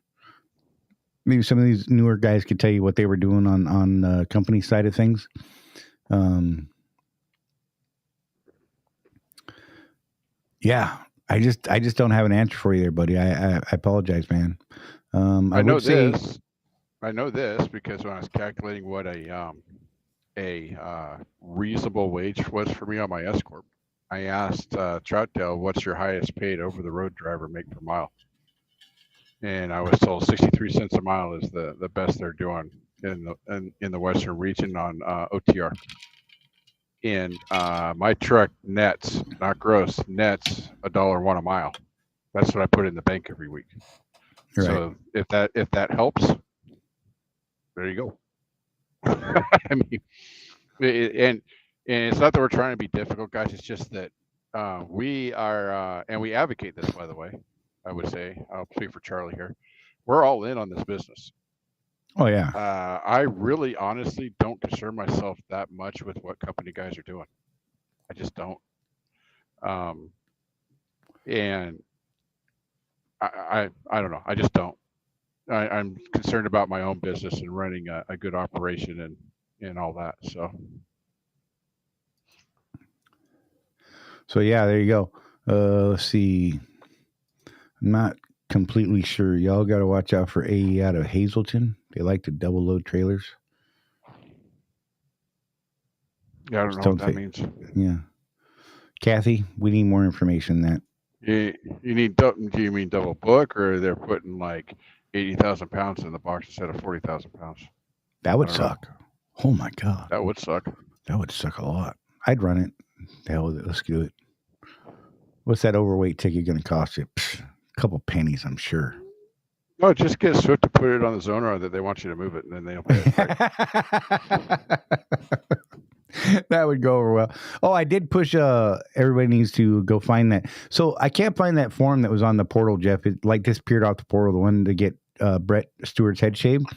Maybe some of these newer guys could tell you what they were doing on the company side of things. Yeah, I just don't have an answer for you there, buddy. I apologize, man. I know this. I know this because when I was calculating what a reasonable wage was for me on my S corp, I asked Troutdale, "What's your highest paid over the road driver make per mile?" And I was told 63 cents a mile is the best they're doing in the Western region on OTR. And my truck nets, not gross, nets $1.01 a mile. That's what I put in the bank every week. Right. So if that helps, there you go. I mean, and it's not that we're trying to be difficult, guys. It's just that we are, and we advocate this, by the way. I would say, I'll speak for Charley here. We're all in on this business. Oh yeah. I really, honestly, don't concern myself that much with what company guys are doing. I just don't. And I don't know. I just don't. I'm concerned about my own business and running a good operation and all that. So yeah, there you go. Let's see. I'm not completely sure. Y'all got to watch out for AE out of Hazleton. They like to double load trailers. Yeah, I don't know what that means. Yeah. Kathy, we need more information than that. You need, do you mean double book, or they're putting like 80,000 pounds in the box instead of 40,000 pounds? That would suck. Oh my God. That would suck. That would suck a lot. I'd run it. The hell with it. Let's do it. What's that overweight ticket going to cost you? Psh, a couple pennies, I'm sure. No, just get Swift to put it on the zoner that they want you to move it, and then they'll pay it. That would go over well. Oh, I did push. Everybody needs to go find that. So I can't find that form that was on the portal, Jeff. It like disappeared off the portal. The one to get Brett Stewart's head shaved.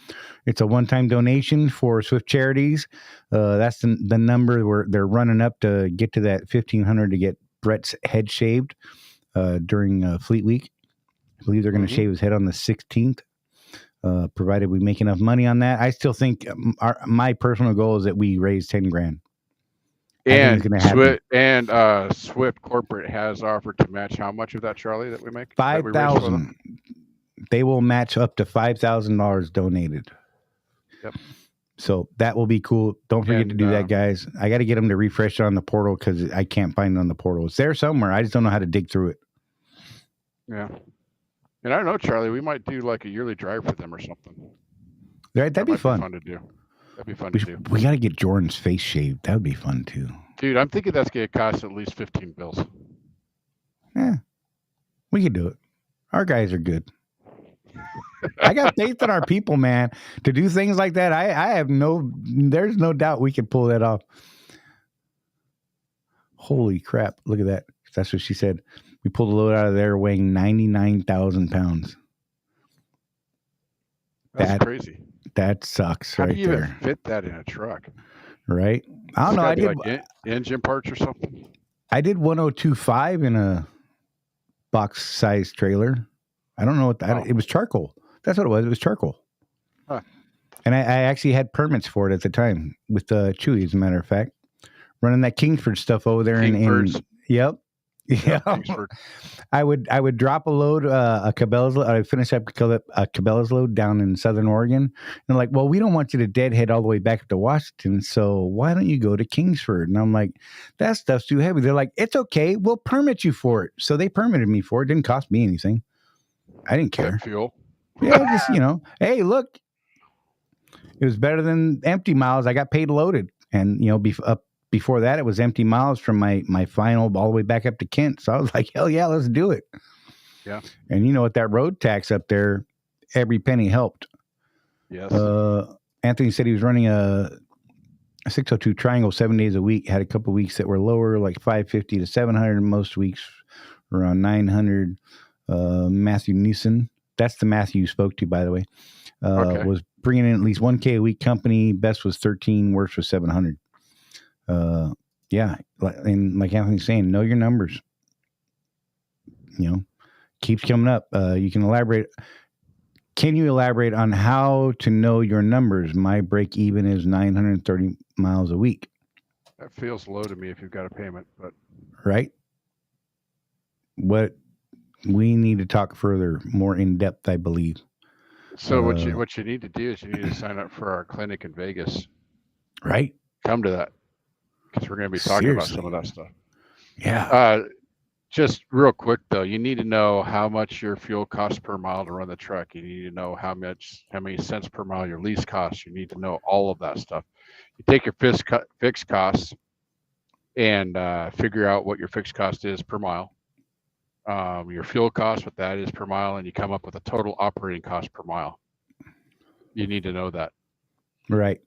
It's a one-time donation for Swift Charities. That's the number where they're running up to get to that 1,500 to get Brett's head shaved during Fleet Week. I believe they're going to shave his head on the 16th, provided we make enough money on that. I still think my personal goal is that we raise 10 grand. And Swift Corporate has offered to match how much of that, Charley, that we make? $5,000. They will match up to $5,000 donated. Yep. So that will be cool. Don't forget to do that, guys. I got to get them to refresh it on the portal because I can't find it on the portal. It's there somewhere. I just don't know how to dig through it. Yeah. And I don't know, Charley, we might do like a yearly drive for them or something. Right, that'd be fun. That'd be fun to do. We got to get Jordan's face shaved. That would be fun too. Dude, I'm thinking that's going to cost at least 15 bills. Yeah. We could do it. Our guys are good. I got faith in our people, man, to do things like that. There's no doubt we can pull that off. Holy crap. Look at that. That's what she said. We pulled a load out of there weighing 99,000 pounds. That's crazy. That sucks. How right do you there. even fit that in a truck? Right? I don't know. I did like engine parts or something. I did 102.5 in a box size trailer. I don't know what that. It was charcoal. That's what it was. It was charcoal. Huh. And I actually had permits for it at the time with Chewy, as a matter of fact, running that Kingsford stuff over there. Yep. Yeah. Kingsford. I would drop a load, a Cabela's load. I'd finish up a Cabela's load down in Southern Oregon. And like, well, we don't want you to deadhead all the way back up to Washington. So why don't you go to Kingsford? And I'm like, that stuff's too heavy. They're like, it's okay. We'll permit you for it. So they permitted me for it. It didn't cost me anything. I didn't care. Fuel. Yeah, just, hey, look, it was better than empty miles. I got paid loaded. And, before that, it was empty miles from my final all the way back up to Kent. So I was like, hell yeah, let's do it. Yeah. And with that road tax up there, every penny helped. Yes. Anthony said he was running a 602 triangle 7 days a week. Had a couple of weeks that were lower, like 550 to 700. Most weeks around 900. Matthew Neeson, that's the Matthew you spoke to, by the way, was bringing in at least 1K a week company. Best was 13, worst was 700. Yeah. And like Anthony's saying, know your numbers, keeps coming up. You can elaborate. Can you elaborate on how to know your numbers? My break even is 930 miles a week. That feels low to me if you've got a payment, but right. What we need to talk further, more in depth, I believe. So what you need to do is you need to sign up for our clinic in Vegas. Right. Come to that. Because we're going to be talking about some of that stuff. Yeah. Just real quick though, you need to know how much your fuel costs per mile to run the truck. You need to know how many cents per mile your lease costs. You need to know all of that stuff. You take your fixed costs and figure out what your fixed cost is per mile. Your fuel cost, what that is per mile, and you come up with a total operating cost per mile. You need to know that. Right.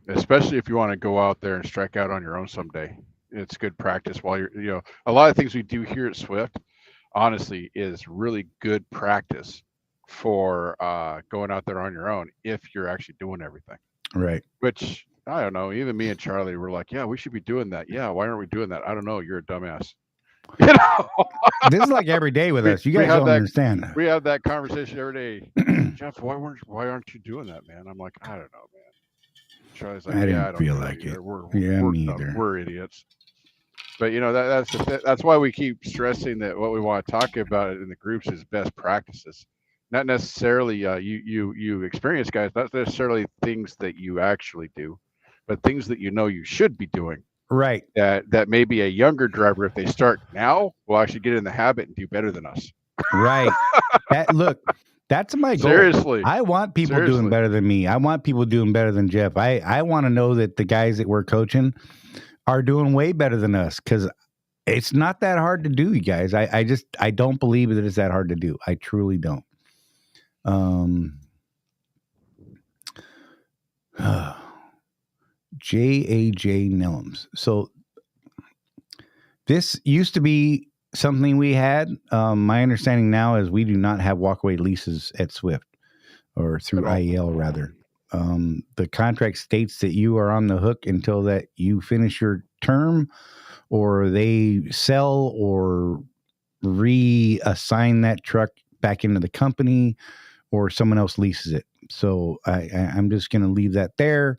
Especially if you want to go out there and strike out on your own someday. It's good practice while you're, a lot of things we do here at Swift, honestly, is really good practice for going out there on your own if you're actually doing everything. Right. Which, I don't know, even me and Charley were like, yeah, we should be doing that. Yeah, why aren't we doing that? I don't know. You're a dumbass. This is like every day with us. You guys don't understand. We have that conversation every day. Jeff, why aren't you doing that, man? I'm like, I don't know, man. Charlie's like, I don't feel like it. Me either. We're idiots. But that's why we keep stressing that what we want to talk about in the groups is best practices. Not necessarily you experienced guys, not necessarily things that you actually do, but things that you should be doing. Right. That maybe a younger driver, if they start now, will actually get in the habit and do better than us. Right. That's my goal. Seriously. I want people doing better than me. I want people doing better than Jeff. I want to know that the guys that we're coaching are doing way better than us, because it's not that hard to do, you guys. I don't believe that it's that hard to do. I truly don't. J.A.J. Nellums. So this used to be something we had. My understanding now is we do not have walkaway leases at Swift, or through IEL rather. The contract states that you are on the hook until that you finish your term, or they sell or reassign that truck back into the company, or someone else leases it. So I'm just going to leave that there.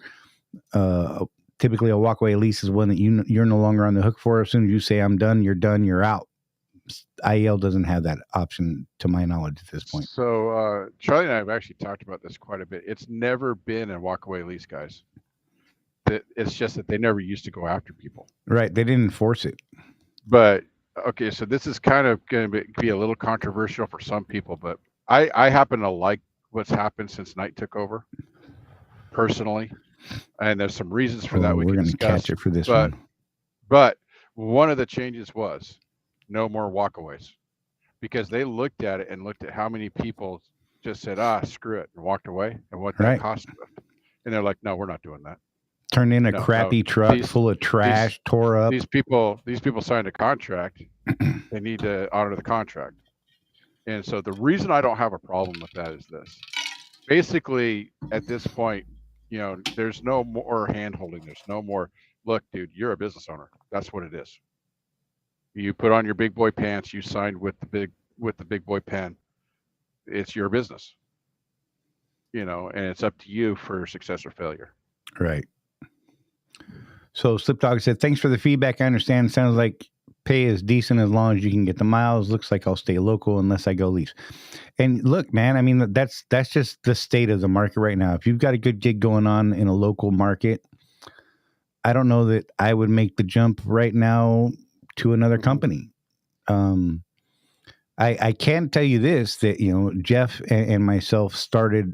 Typically a walkaway lease is one that you're no longer on the hook for. As soon as you say I'm done, you're out. IEL doesn't have that option to my knowledge at this point. So Charley and I have actually talked about this quite a bit. It's never been a walkaway lease, guys. It's just that they never used to go after people. Right. They didn't enforce it. But okay, so this is kind of going to be a little controversial for some people, but I happen to like what's happened since Knight took over personally. And there's some reasons for that. We're going to catch it for this one. But one of the changes was no more walkaways, because they looked at it and looked at how many people just said, screw it, and walked away, and what that cost them. And they're like, no, we're not doing that. Turned in a crappy truck full of trash, tore up. These people signed a contract. They need to honor the contract. And so the reason I don't have a problem with that is this. Basically, at this point, there's no more hand-holding. There's no more, look, dude, you're a business owner. That's what it is. You put on your big boy pants. You signed with the big boy pen. it's your business, and it's up to you for success or failure. Right. So Slip Dog said, thanks for the feedback. I understand. Sounds like pay is decent as long as you can get the miles. Looks like I'll stay local unless I go lease. And look, man, I mean, that's just the state of the market right now. If you've got a good gig going on in a local market, I don't know that I would make the jump right now to another company. I can tell you this, that, Jeff and myself started,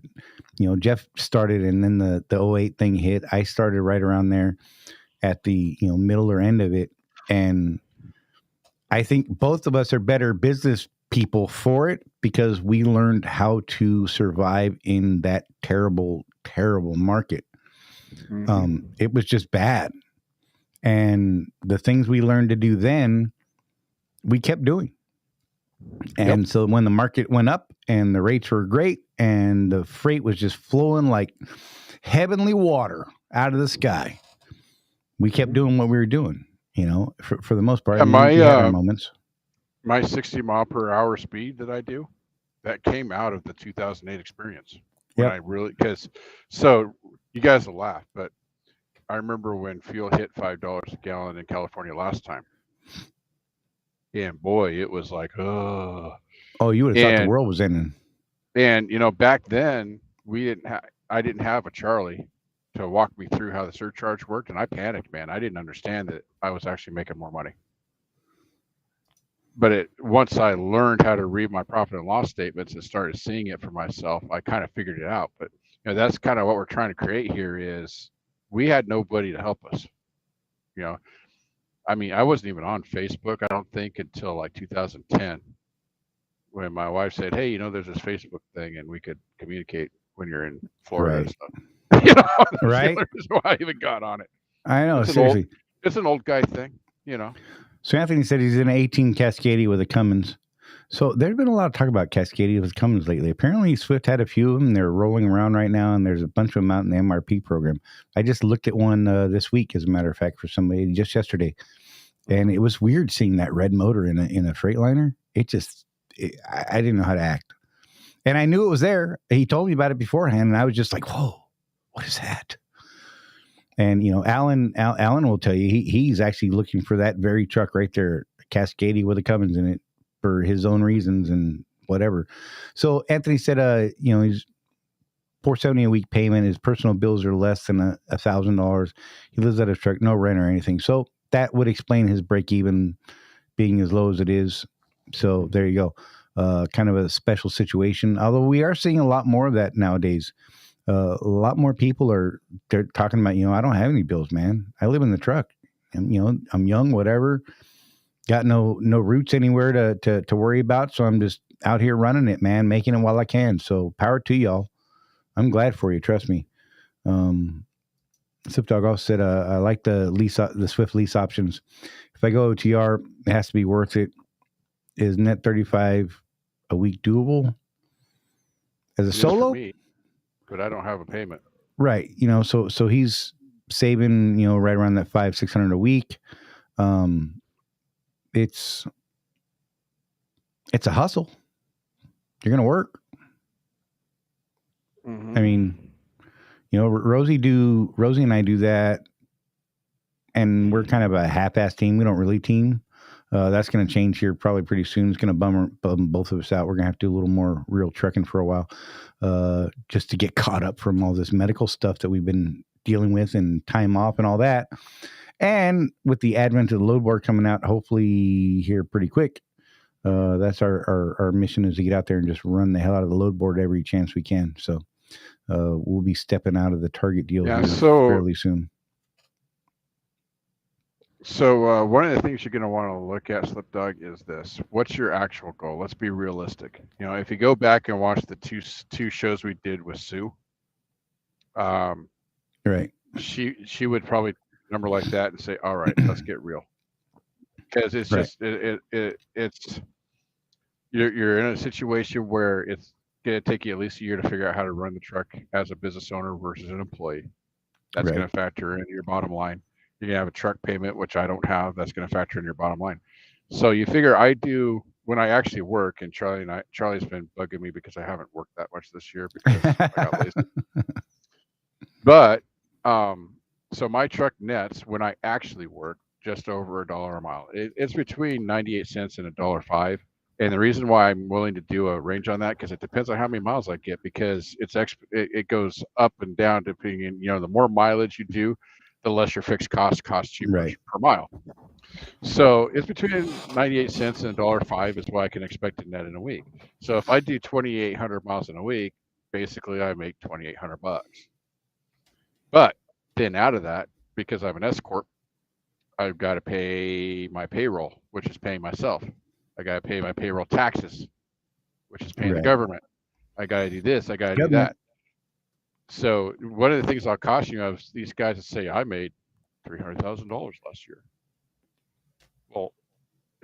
Jeff started and then the 08 thing hit. I started right around there at the, middle or end of it. And I think both of us are better business people for it because we learned how to survive in that terrible, terrible market. It was just bad. And the things we learned to do then, we kept doing. And so when the market went up and the rates were great and the freight was just flowing like heavenly water out of the sky, we kept doing what we were doing, for the most part. Yeah, we had our moments. My 60 mile per hour speed that I do, that came out of the 2008 experience. When I really, so you guys will laugh, but I remember when fuel hit $5 a gallon in California last time. And boy, it was like, oh, you would have thought the world was ending. And back then I didn't have a Charley to walk me through how the surcharge worked, and I panicked, man. I didn't understand that I was actually making more money. But once I learned how to read my profit and loss statements and started seeing it for myself, I kind of figured it out. But that's kind of what we're trying to create here is we had nobody to help us. I mean, I wasn't even on Facebook, I don't think, until like 2010, when my wife said, hey, there's this Facebook thing and we could communicate when you're in Florida and stuff. Right? So I even got on it. I know, seriously. It's an old guy thing, So Anthony said he's in an 18 Cascadia with a Cummins. So there's been a lot of talk about Cascadia with Cummins lately. Apparently Swift had a few of them. They're rolling around right now, and there's a bunch of them out in the MRP program. I just looked at one this week, as a matter of fact, for somebody just yesterday. And it was weird seeing that red motor in a Freightliner. I didn't know how to act. And I knew it was there. He told me about it beforehand, and I was just like, whoa, what is that? And, Alan will tell you, he's actually looking for that very truck right there, Cascadia with a Cummins in it, for his own reasons and whatever. So Anthony said, he's $470 a week payment. His personal bills are less than $1,000. He lives at a truck, no rent or anything. So that would explain his break even being as low as it is. So there you go. Kind of a special situation. Although we are seeing a lot more of that nowadays. A lot more people they're talking about, I don't have any bills, man. I live in the truck and, I'm young, whatever. Got no roots anywhere to worry about. So I'm just out here running it, man, making it while I can. So power to y'all. I'm glad for you. Trust me. Sip Dog also said, I like the Swift lease options. If I go OTR, it has to be worth it. Is net 35 a week doable as a solo? For me, but I don't have a payment. Right. So he's saving, right around that $500-600 a week. It's a hustle. You're going to work. I mean, Rosie and I do that, and we're kind of a half-ass team. We don't really team. That's going to change here probably pretty soon. It's going to bum both of us out. We're going to have to do a little more real trucking for a while, just to get caught up from all this medical stuff that we've been dealing with and time off and all that. And with the advent of the load board coming out, hopefully here pretty quick, that's our mission, is to get out there and just run the hell out of the load board every chance we can. So we'll be stepping out of the Target deal fairly soon. So one of the things you're going to want to look at, Slip Dog, is this. What's your actual goal? Let's be realistic. If you go back and watch the two shows we did with Sue, right, she would probably number like that and say, all right, let's get real. Because it's just it's you're in a situation where it's going to take you at least a year to figure out how to run the truck as a business owner versus an employee. That's going to factor into your bottom line. You're going to have a truck payment, which I don't have. That's going to factor in your bottom line. So you figure I do when I actually work, and Charlie's been bugging me because I haven't worked that much this year because I got lazy. But so my truck nets when I actually work just over $1 a mile. It's between 98 cents and $1.05. And the reason why I'm willing to do a range on that, because it depends on how many miles I get, because it goes up and down depending. The more mileage you do, the less your fixed costs cheaper per mile. So it's between 98 cents and $1.05 is what I can expect to net in a week. So if I do 2,800 miles in a week, basically I make $2,800. But then out of that, because I'm an S corp, I've got to pay my payroll, which is paying myself. I got to pay my payroll taxes, which is paying the government. I got to do this. I got to do that. So one of the things I'll caution you of these guys that say I made $300,000 last year. Well,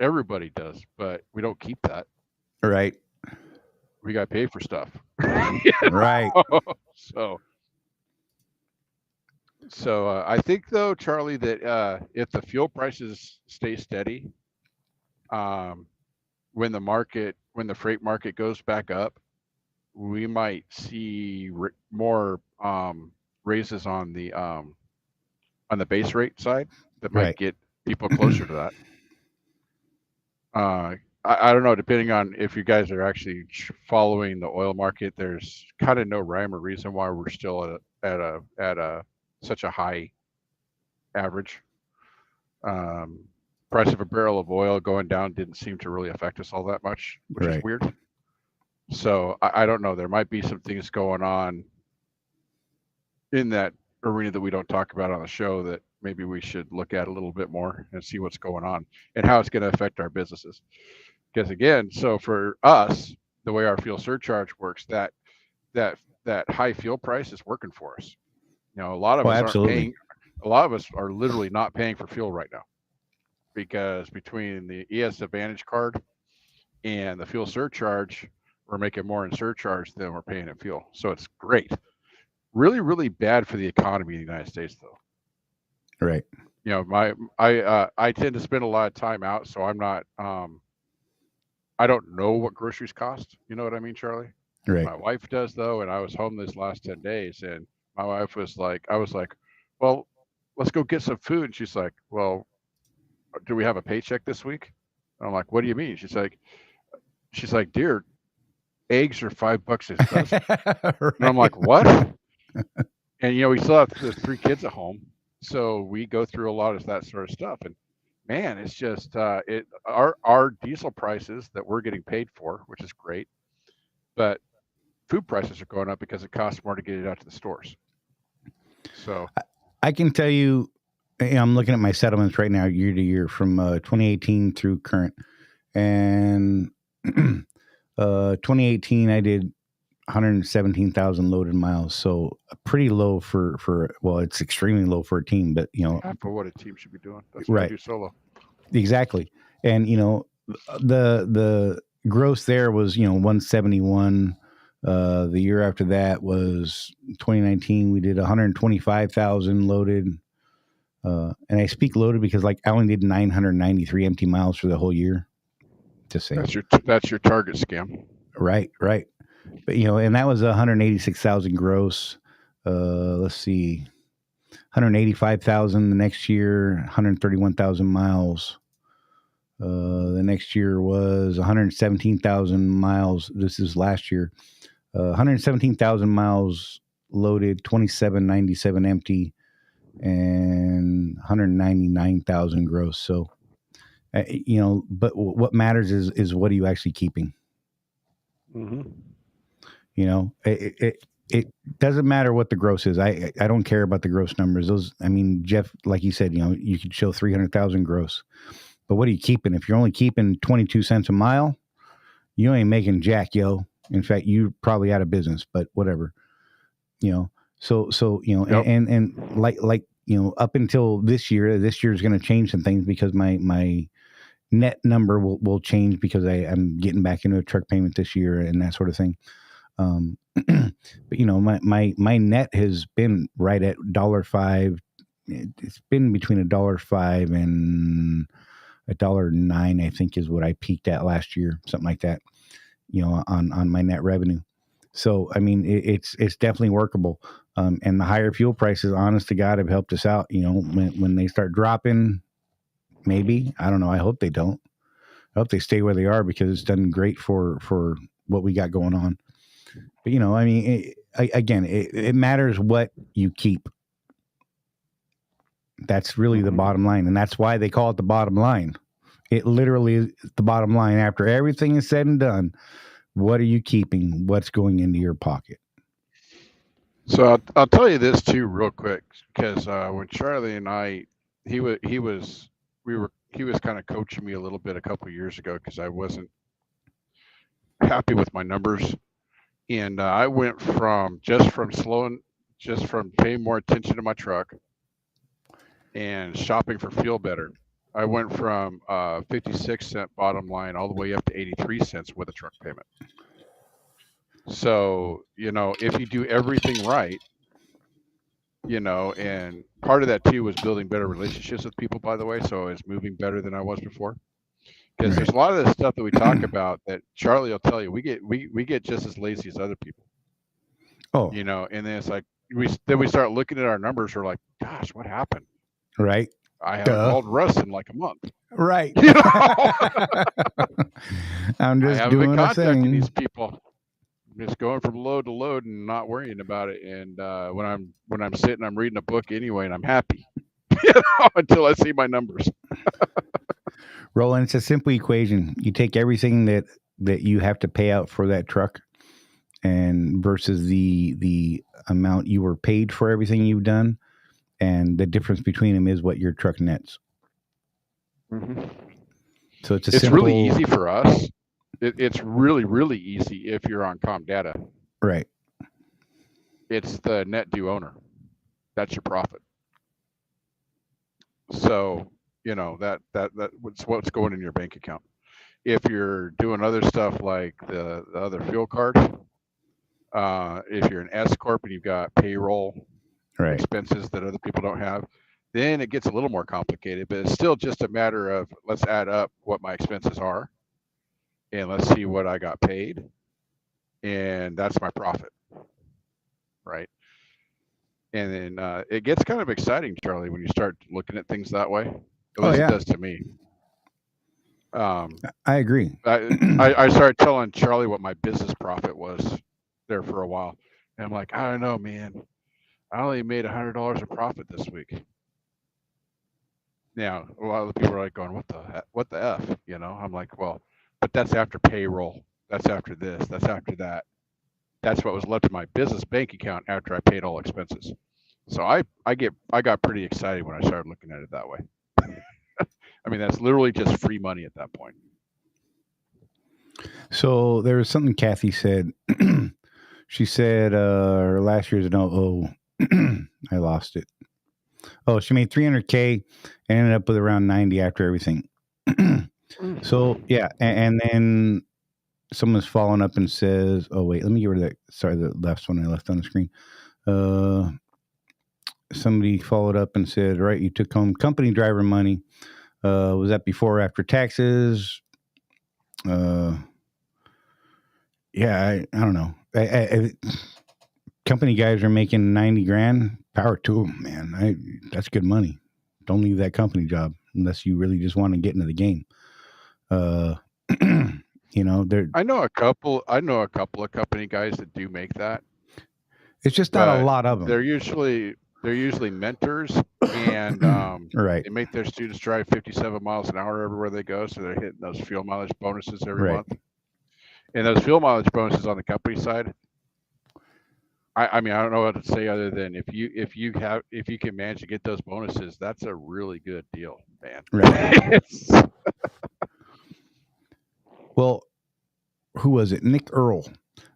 everybody does, but we don't keep that. Right. We got to pay for stuff. Right. So I think though, Charlie, that if the fuel prices stay steady, when the freight market goes back up, we might see more raises on the base rate side that might get people closer to that. I don't know, depending on if you guys are actually following the oil market, there's kind of no rhyme or reason why we're still at such a high average. Price of a barrel of oil going down didn't seem to really affect us all that much, which is weird. So I don't know. There might be some things going on in that arena that we don't talk about on the show that maybe we should look at a little bit more and see what's going on and how it's going to affect our businesses. Because again, so for us, the way our fuel surcharge works, that high fuel price is working for us. A lot of us aren't paying. A lot of us are literally not paying for fuel right now, because between the ES Advantage card and the fuel surcharge, we're making more in surcharge than we're paying in fuel. So it's great. Really, really bad for the economy in the United States, though. Right. I tend to spend a lot of time out, so I'm not. I don't know what groceries cost. You know what I mean, Charlie? Right. My wife does, though, and I was home this last 10 days, and my wife was like, I was like, well, let's go get some food. And she's like, well, do we have a paycheck this week? And I'm like, what do you mean? She's like, dear, eggs are $5 a dozen. Right. And I'm like, what? And we still have the 3 kids at home, so we go through a lot of that sort of stuff. And man, it's just our diesel prices that we're getting paid for, which is great, but food prices are going up because it costs more to get it out to the stores. So I can tell you, I'm looking at my settlements right now, year to year, from 2018 through current, and 2018 I did 117,000 loaded miles, so pretty low for well, it's extremely low for a team, but half of what a team should be doing. That's what I do solo. Exactly. And the gross there was 171. The year after that was 2019. We did 125,000 loaded. And I speak loaded because I only did 993 empty miles for the whole year. Just saying. That's your target scam. Right. But and that was 186,000 gross. Let's see, 185,000 the next year, 131,000 miles. The next year was 117,000 miles. This is last year. 117,000 miles loaded, 2,797 empty, and 199,000 gross. So, but what matters is what are you actually keeping? Mm-hmm. It doesn't matter what the gross is. I don't care about the gross numbers. Jeff, like you said, you could show 300,000 gross, but what are you keeping? If you're only keeping 22 cents a mile, you ain't making jack, yo. In fact, you're probably out of business, but whatever, so, yep. and like, up until this year is going to change some things because my net number will change because I'm getting back into a truck payment this year and that sort of thing. But my net has been right at $1.05. It's been between $1.05 and $1.09, I think, is what I peaked at last year, something like that. On my net revenue. So I mean, it's definitely workable. And the higher fuel prices, honest to God, have helped us out. When they start dropping, maybe, I don't know. I hope they don't. I hope they stay where they are, because it's done great for what we got going on. But I mean, it matters what you keep. That's really the bottom line, and that's why they call it the bottom line. It literally is the bottom line. After everything is said and done, what are you keeping? What's going into your pocket? So I'll tell you this too, real quick, because when Charley and I, he was kind of coaching me a little bit a couple of years ago, because I wasn't happy with my numbers, and I went from paying more attention to my truck and shopping for fuel better. I went from 56-cent bottom line all the way up to 83 cents with a truck payment. So, if you do everything right, and part of that too was building better relationships with people, by the way. So I was moving better than I was before. Because there's a lot of the stuff that we talk about that Charley will tell you, we get just as lazy as other people. Oh, and then it's like, we start looking at our numbers. We're like, gosh, what happened? Right. I haven't called Russ in like a month. Right. I'm just I haven't doing been contacting thing. these people. I'm just going from load to load and not worrying about it. And when I'm sitting, I'm reading a book anyway, and I'm happy until I see my numbers. Roland, it's a simple equation. You take everything that you have to pay out for that truck, and versus the amount you were paid for everything you've done, and the difference between them is what your truck nets. Mm-hmm. So it's simple, really easy for us. It's really, really easy if you're on com data. Right. It's the net due owner. That's your profit. So, that's what's going in your bank account. If you're doing other stuff like the other fuel card, if you're an S corp and you've got payroll expenses that other people don't have, then it gets a little more complicated. But it's still just a matter of, let's add up what my expenses are, and let's see what I got paid, and that's my profit, right? And then it gets kind of exciting, Charley, when you start looking at things that way. At least it does to me. I agree. I started telling Charley what my business profit was there for a while. And I'm like, I don't know, man. I only made $100 of profit this week. Now, a lot of the people are like going, what the F? I'm like, well, but that's after payroll. That's after this. That's after that. That's what was left in my business bank account after I paid all expenses. So I got pretty excited when I started looking at it that way. I mean, that's literally just free money at that point. So there was something Kathy said. She said her last year's I lost it. Oh, she made $300K and ended up with around 90 after everything. So yeah, and then someone's following up and says, "Oh wait, let me get rid of that. Sorry, the last one I left on the screen." Somebody followed up and said, "Right, you took home company driver money. Was that before or after taxes?" Yeah, I don't know. Company guys are making 90 grand. Power to them, man. That's good money. Don't leave that company job unless you really just want to get into the game. I know a couple of company guys that do make that. It's just not a lot of them. They're usually mentors, and right. They make their students drive 57 miles an hour everywhere they go, so they're hitting those fuel mileage bonuses every month. And those fuel mileage bonuses on the company side, I mean, I don't know what to say other than if you can manage to get those bonuses, that's a really good deal, man. Right. Well, who was it? Nick Earl.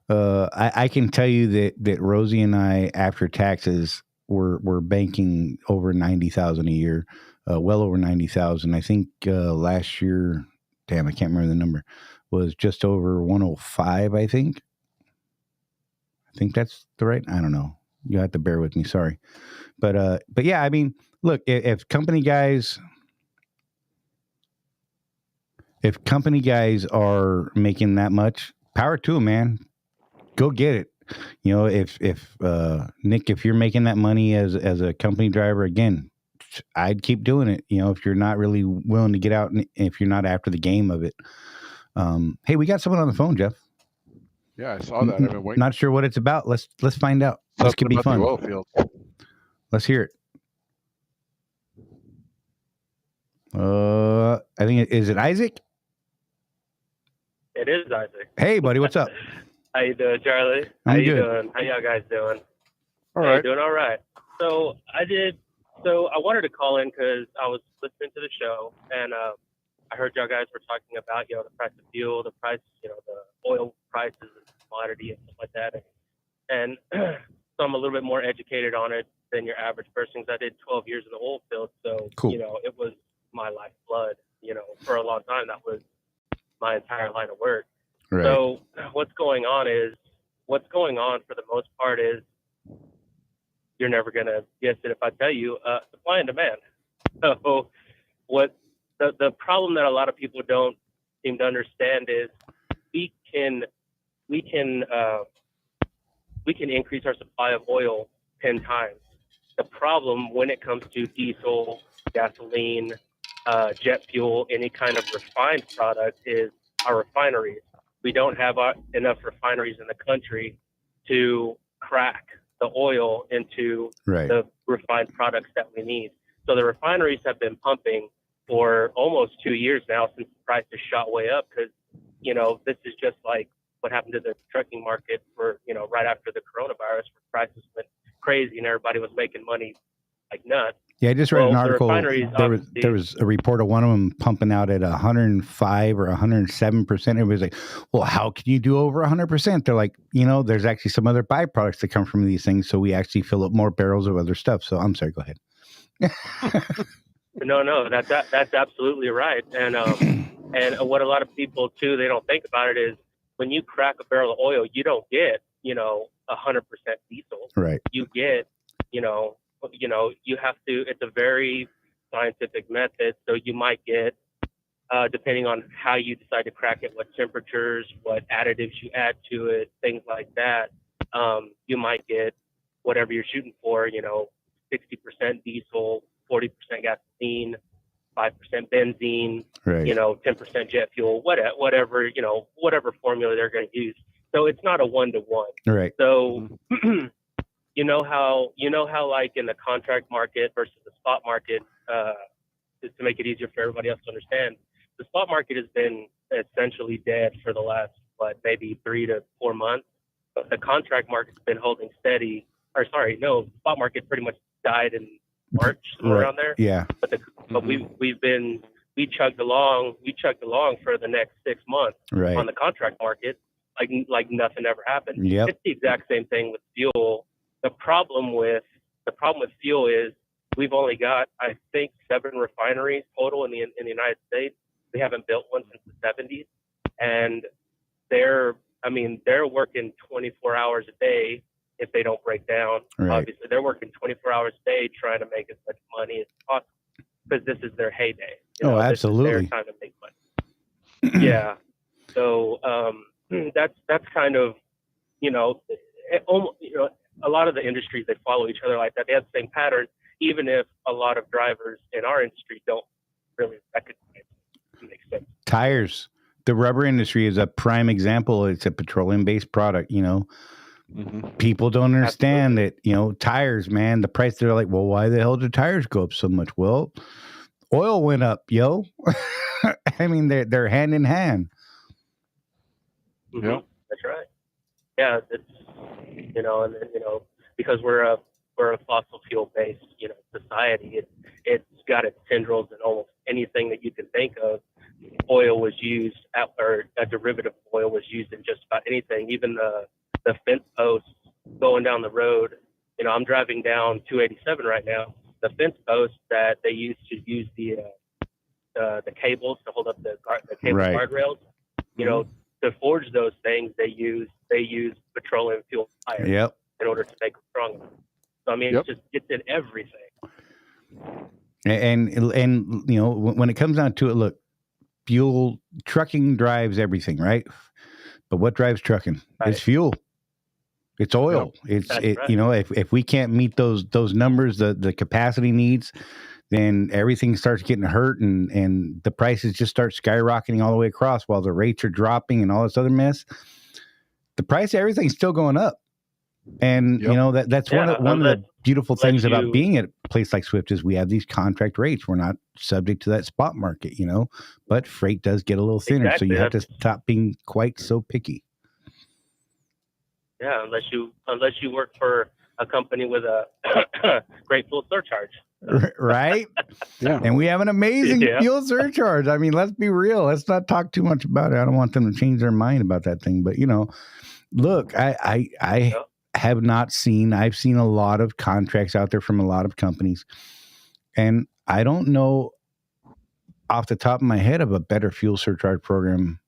I can tell you that Rosie and I, after taxes, were banking over 90,000 a year, well over 90,000. I think last year, damn, I can't remember the number, was just over 105. I think that's the right. I don't know. You have to bear with me. Sorry, but yeah, I mean, look, if company guys if company guys are making that much, power to them, man. Go get it. You know, if Nick, if you're making that money as a company driver, again, I'd keep doing it. You know, if you're not really willing to get out and if you're not after the game of it. Hey, we got someone on the phone, Jeff. Yeah, I saw that. I've been waiting. Not sure what it's about. Let's find out. This could be About fun. the oil fields. Let's hear it. I think is it Isaac? It is Isaac. Hey, buddy, what's up? How you doing, Charlie? I'm How you good. doing? How y'all guys doing? All right. Doing all right. So I wanted to call in because I was listening to the show and I heard y'all guys were talking about the price of fuel, the price, the oil prices and commodity and stuff like that. And so I'm a little bit more educated on it than your average person because I did 12 years in the oil field. So cool. It was my lifeblood. For a long time that was my entire line of work. Right. So what's going on for the most part is you're never going to guess it if I tell you supply and demand. So what the problem that a lot of people don't seem to understand is we can increase our supply of oil 10 times. The problem when it comes to diesel, gasoline, jet fuel, any kind of refined product is our refineries. We don't have enough refineries in the country to crack the oil into the refined products that we need. So the refineries have been pumping for almost 2 years now since the price has shot way up because, this is just like what happened to the trucking market for, right after the coronavirus where prices went crazy and everybody was making money like nuts. Yeah, I just read an article. There was a report of one of them pumping out at 105 or 107%. Everybody's like, well, how can you do over 100%? They're like, there's actually some other byproducts that come from these things. So we actually fill up more barrels of other stuff. So I'm sorry, go ahead. No, that's absolutely right. And what a lot of people too, they don't think about it is when you crack a barrel of oil, you don't get, 100% diesel. Right. You get, you have to, it's a very scientific method. So you might get, depending on how you decide to crack it, what temperatures, what additives you add to it, things like that. You might get whatever you're shooting for, 60% diesel, 40% gasoline, 5% benzene, right. 10% jet fuel, whatever formula they're going to use. So it's not a 1-to-1. Right. So, you know how like in the contract market versus the spot market, to make it easier for everybody else to understand, the spot market has been essentially dead for the last, maybe 3 to 4 months. But the contract market's been holding steady. The spot market pretty much died in March, somewhere around there. Yeah. But we chugged along for the next 6 months on the contract market, like nothing ever happened. Yep. It's the exact same thing with fuel. The problem with fuel is we've only got, I think, 7 refineries total in the United States. We haven't built one since the 70s, and they're working 24 hours a day if they don't break down. Right. Obviously, they're working 24 hours a day trying to make as much money as possible because this is their heyday. Absolutely. This is their time to make money. Yeah. So that's kind of, a lot of the industries, they follow each other like that. They have the same pattern, even if a lot of drivers in our industry don't really recognize it. It makes sense. Tires. The rubber industry is a prime example. It's a petroleum-based product, People don't understand that, tires, man, the price, they're like, well, why the hell did tires go up so much? Well, oil went up, yo. I mean, they're hand in hand. Yeah. That's right. Yeah, it's because we're a fossil fuel based society. It's got its tendrils in almost anything that you can think of. Oil was used or a derivative of oil was used in just about anything. Even the fence posts going down the road. I'm driving down 287 right now. The fence posts that they used to use the cables to hold up the cable guardrails. To forge those things, they use petroleum fuel fire in order to make them stronger. So it's in everything. And when it comes down to it, look, fuel. Trucking drives everything, right? But what drives trucking? Right. It's fuel. It's oil. That's right. You know, if we can't meet those numbers, the capacity needs, then everything starts getting hurt, and the prices just start skyrocketing all the way across while the rates are dropping and all this other mess. The price of everything's still going up. And Yep. you know, that's one of the beautiful things about you- being at a place like Swift is we have these contract rates. We're not subject to that spot market, you know, but freight does get a little thinner. Exactly. So you have to stop being quite so picky. Yeah, unless you work for a company with a great fuel surcharge. Right? Yeah. And we have an amazing Yeah. fuel surcharge. I mean, let's be real. Let's not talk too much about it. I don't want them to change their mind about that thing. But, you know, look, I have not seen, I've seen a lot of contracts out there from a lot of companies. And I don't know off the top of my head of a better fuel surcharge program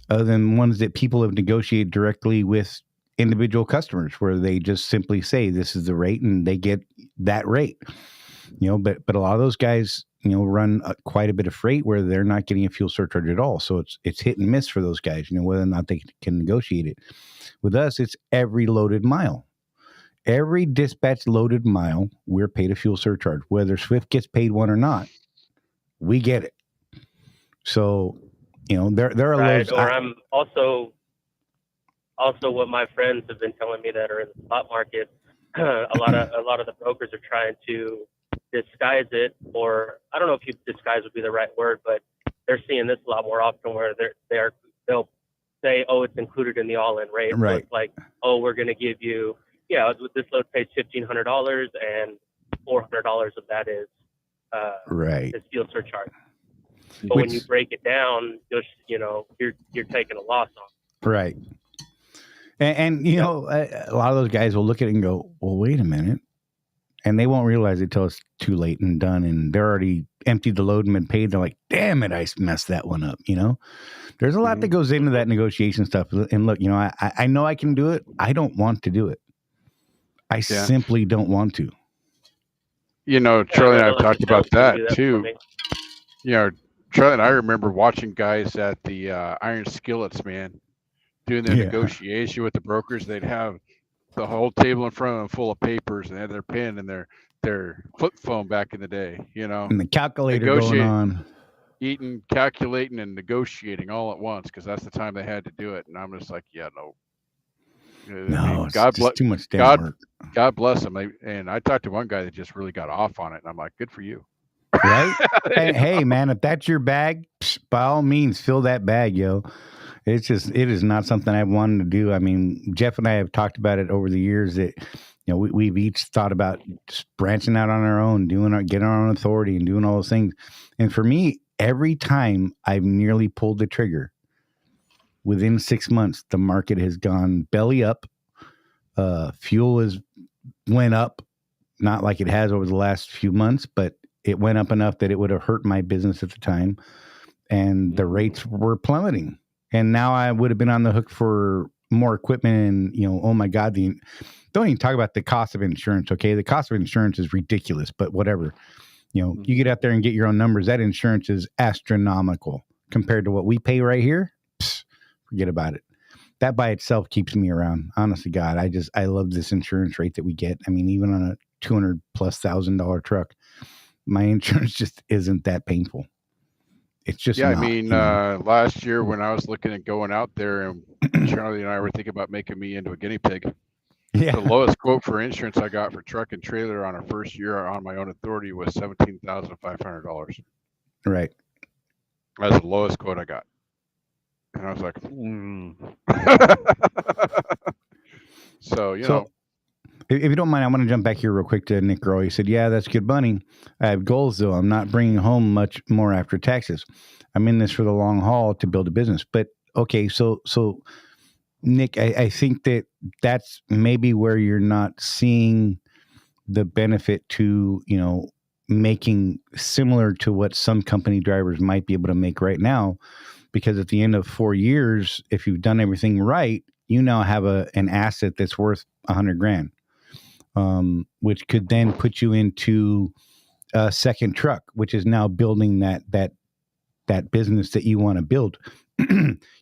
other than ones that people have negotiated directly with individual customers, where they just simply say this is the rate and they get that rate. You know, but a lot of those guys, you know, run quite a bit of freight where they're not getting a fuel surcharge at all. So it's hit and miss for those guys, you know, whether or not they can negotiate it. With us, it's every loaded mile. Every dispatch loaded mile, we're paid a fuel surcharge. Whether Swift gets paid one or not, we get it. So, you know, there are Right. loads. Or I'm also what my friends have been telling me that are in the spot market. a lot of the brokers are trying to disguise it, or I don't know if disguise would be the right word, but they're seeing this a lot more often where they'll say, oh, it's included in the all-in rate. Right. So it's like, oh, we're going to give you, this load pays $1,500 and $400 of that is Right. is fuel surcharge. But when you break it down, you're taking a loss on. Right. And you know, a lot of those guys will look at it and go, well, wait a minute. And they won't realize it until it's too late and done. And they're already emptied the load and been paid. They're like, damn it, I messed that one up. You know, there's a lot that goes into that negotiation stuff. And look, you know, I know I can do it. I don't want to do it. I simply don't want to. You know, Charley and I have talked about that too. You know, Charley and I remember watching guys at the Iron Skillets, man, doing their negotiation with the brokers. They'd have the whole table in front of them full of papers, and they had their pen and their flip phone back in the day, you know. And the calculator going on. Eating, calculating, and negotiating all at once, because that's the time they had to do it. And I'm just like, yeah, no. No, it's just too much damn work. God bless them. And I talked to one guy that just really got off on it, and I'm like, good for you. Right? Hey, man, if that's your bag, by all means, fill that bag, yo. It is not something I've wanted to do. I mean, Jeff and I have talked about it over the years that, you know, we've each thought about just branching out on our own, getting our own authority and doing all those things. And for me, every time I've nearly pulled the trigger, within 6 months, the market has gone belly up. Fuel went up, not like it has over the last few months, but it went up enough that it would have hurt my business at the time. And the rates were plummeting. And now I would have been on the hook for more equipment. And, you know, oh my God, don't even talk about the cost of insurance. Okay. The cost of insurance is ridiculous, but whatever, you know, you get out there and get your own numbers. That insurance is astronomical compared to what we pay right here. Forget about it. That by itself keeps me around. Honest to God, I love this insurance rate that we get. I mean, even on a $200,000+ truck, my insurance just isn't that painful. It's just not, I mean, last year when I was looking at going out there, and Charley and I were thinking about making me into a guinea pig. Yeah. The lowest quote for insurance I got for truck and trailer on our first year on my own authority was $17,500. Right. That's the lowest quote I got. And I was like, So, you know. If you don't mind, I want to jump back here real quick to Nick Roy. He said, yeah, that's good money. I have goals, though. I'm not bringing home much more after taxes. I'm in this for the long haul to build a business. But, okay, so Nick, I think that's maybe where you're not seeing the benefit to, you know, making similar to what some company drivers might be able to make right now. Because at the end of 4 years, if you've done everything right, you now have an asset that's worth $100,000. Which could then put you into a second truck, which is now building that that business that you want to build.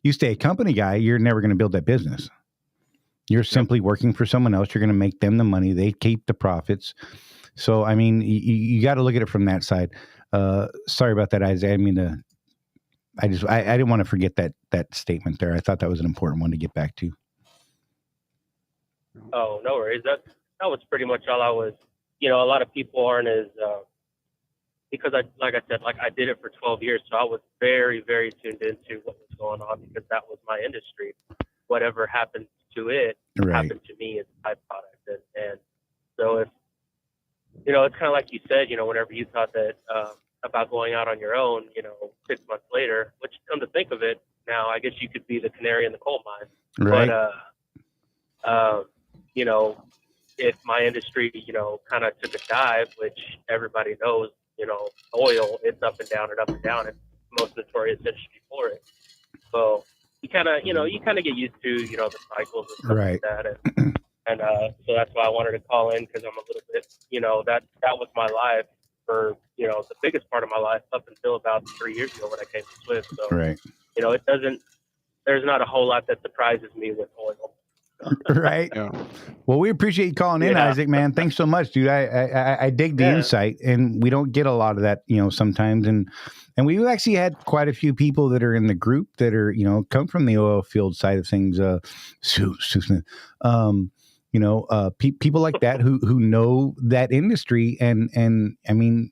You stay a company guy, you're never going to build that business. You're simply working for someone else. You're going to make them the money. They keep the profits. So, I mean, you got to look at it from that side. Sorry about that, Isaac. I didn't want to forget that statement there. I thought that was an important one to get back to. Oh, no worries. That was pretty much all I was. A lot of people aren't as because I did it for 12 years, so I was very, very tuned into what was going on because that was my industry. Whatever happened to it happened to me as a byproduct, and so if it's kind of like you said, whenever you thought that about going out on your own, 6 months later, which come to think of it, now I guess you could be the canary in the coal mine, right? But if my industry, kind of took a dive, which everybody knows, oil, it's up and down and up and down. It's the most notorious industry for it. So you kind of get used to, the cycles and stuff like that. And so that's why I wanted to call in because I'm a little bit, that was my life for, the biggest part of my life up until about 3 years ago when I came to Swift. So, there's not a whole lot that surprises me with oil. Right. Yeah. Well, we appreciate you calling in, Isaac, man. Thanks so much, dude. I dig the insight, and we don't get a lot of that, sometimes. And we've actually had quite a few people that are in the group that are, come from the oil field side of things. Sue Smith, people like that who know that industry and I mean,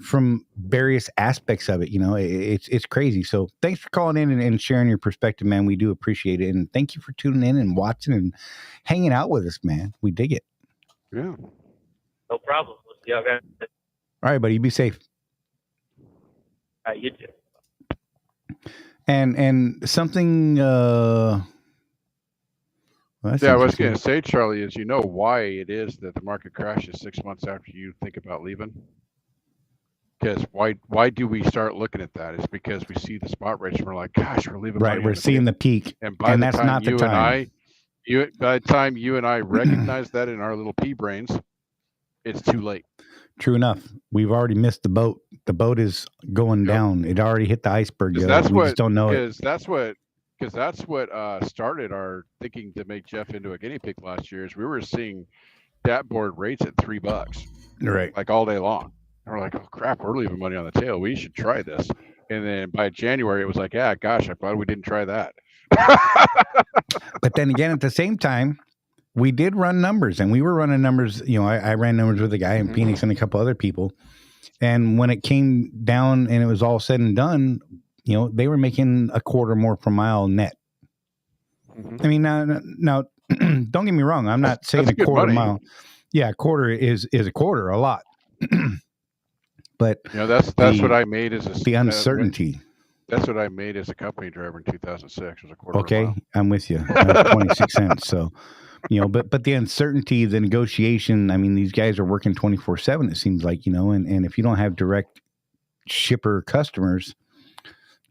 from various aspects of it, it's crazy. So thanks for calling in and sharing your perspective, man. We do appreciate it. And thank you for tuning in and watching and hanging out with us, man. We dig it. Yeah. No problem. We'll see you guys. All right, buddy. Be safe. All right, you too. And something, I was going to say, Charlie, is why it is that the market crashes 6 months after you think about leaving? Because why do we start looking at that? It's because we see the spot rates and we're like, gosh, we're leaving. Right, we're seeing the peak, and that's not the time. By the time you and I recognize that in our little pea brains, it's too late. True enough. We've already missed the boat. The boat is going down. It already hit the iceberg. We just don't know it. Because that's what started our thinking to make Jeff into a guinea pig last year. Is we were seeing dat board rates at $3, right? Like all day long. And we're like, oh crap, we're leaving money on the tail. We should try this. And then by January, it was like, yeah, gosh, I'm glad we didn't try that. But then again, at the same time, we did run numbers, and we were running numbers. I ran numbers with a guy in Phoenix and a couple other people. And when it came down and it was all said and done, they were making a quarter more per mile net. I mean, now, don't get me wrong. I'm not saying a quarter mile. Yeah, a quarter is a quarter, a lot. But that's what I made as the uncertainty. That's what I made as a company driver in 2006 was a quarter. Okay, I'm with you. 26 cents. So, but the uncertainty, the negotiation. I mean, these guys are working 24/7. It seems like, and if you don't have direct shipper customers,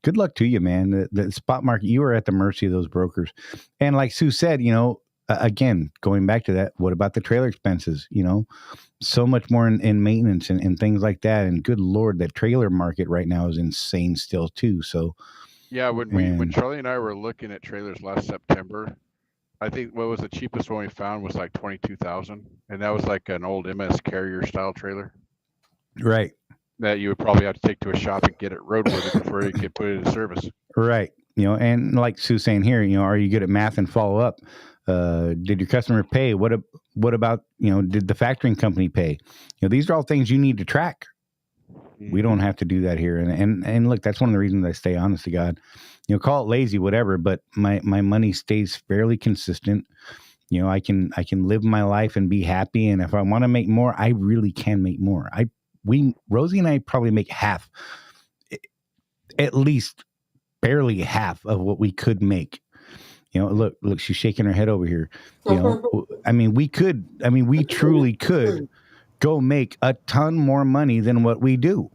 good luck to you, man. The spot market, you are at the mercy of those brokers. And like Sue said, again, going back to that, what about the trailer expenses? So much more in maintenance and things like that. And good Lord, that trailer market right now is insane still too. So yeah, when Charlie and I were looking at trailers last September, I think what was the cheapest one we found was like 22,000, and that was like an old MS Carrier style trailer, right? That you would probably have to take to a shop and get it roadworthy before you could put it in service, right? And like Sue's saying here, are you good at math and follow up? Did your customer pay? What about, did the factoring company pay? These are all things you need to track. We don't have to do that here. And look, that's one of the reasons I stay honest to God. Call it lazy, whatever, but my money stays fairly consistent. I can live my life and be happy. And if I want to make more, I really can make more. Rosie and I probably make half, at least barely half of what we could make. Look, she's shaking her head over here. We truly could go make a ton more money than what we do.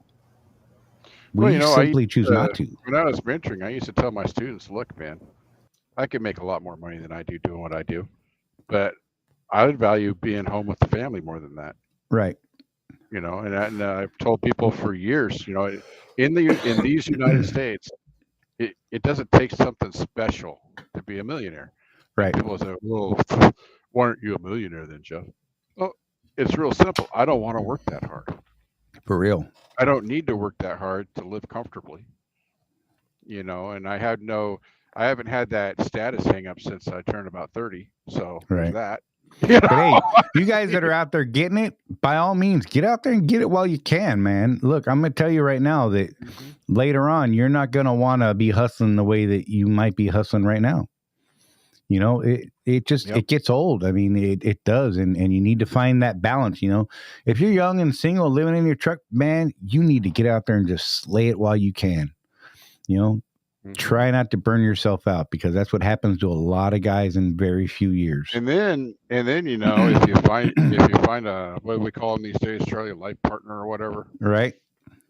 We simply choose not to. When I was mentoring, I used to tell my students, look, man, I could make a lot more money than I do doing what I do, but I would value being home with the family more than that. Right. you know, and I've told people for years, you know, in these United States, it doesn't take something special to be a millionaire. Right. And people say, well, why aren't you a millionaire then, Jeff? Well, it's real simple. I don't want to work that hard. For real. I don't need to work that hard to live comfortably, you know, and I haven't had that status hang up since I turned about 30. So Right. there's that. But hey, you guys that are out there getting it, by all means, get out there and get it while you can, man. Look, I'm going to tell you right now that later on, you're not going to want to be hustling the way that you might be hustling right now. You know, it just, it gets old. I mean, it does. And you need to find that balance, you know. If you're young and single, living in your truck, man, you need to get out there and just slay it while you can. You know, try not to burn yourself out, because that's what happens to a lot of guys in very few years. And then, you know, if you find a, what do we call them these days, Charley, a life partner or whatever, right?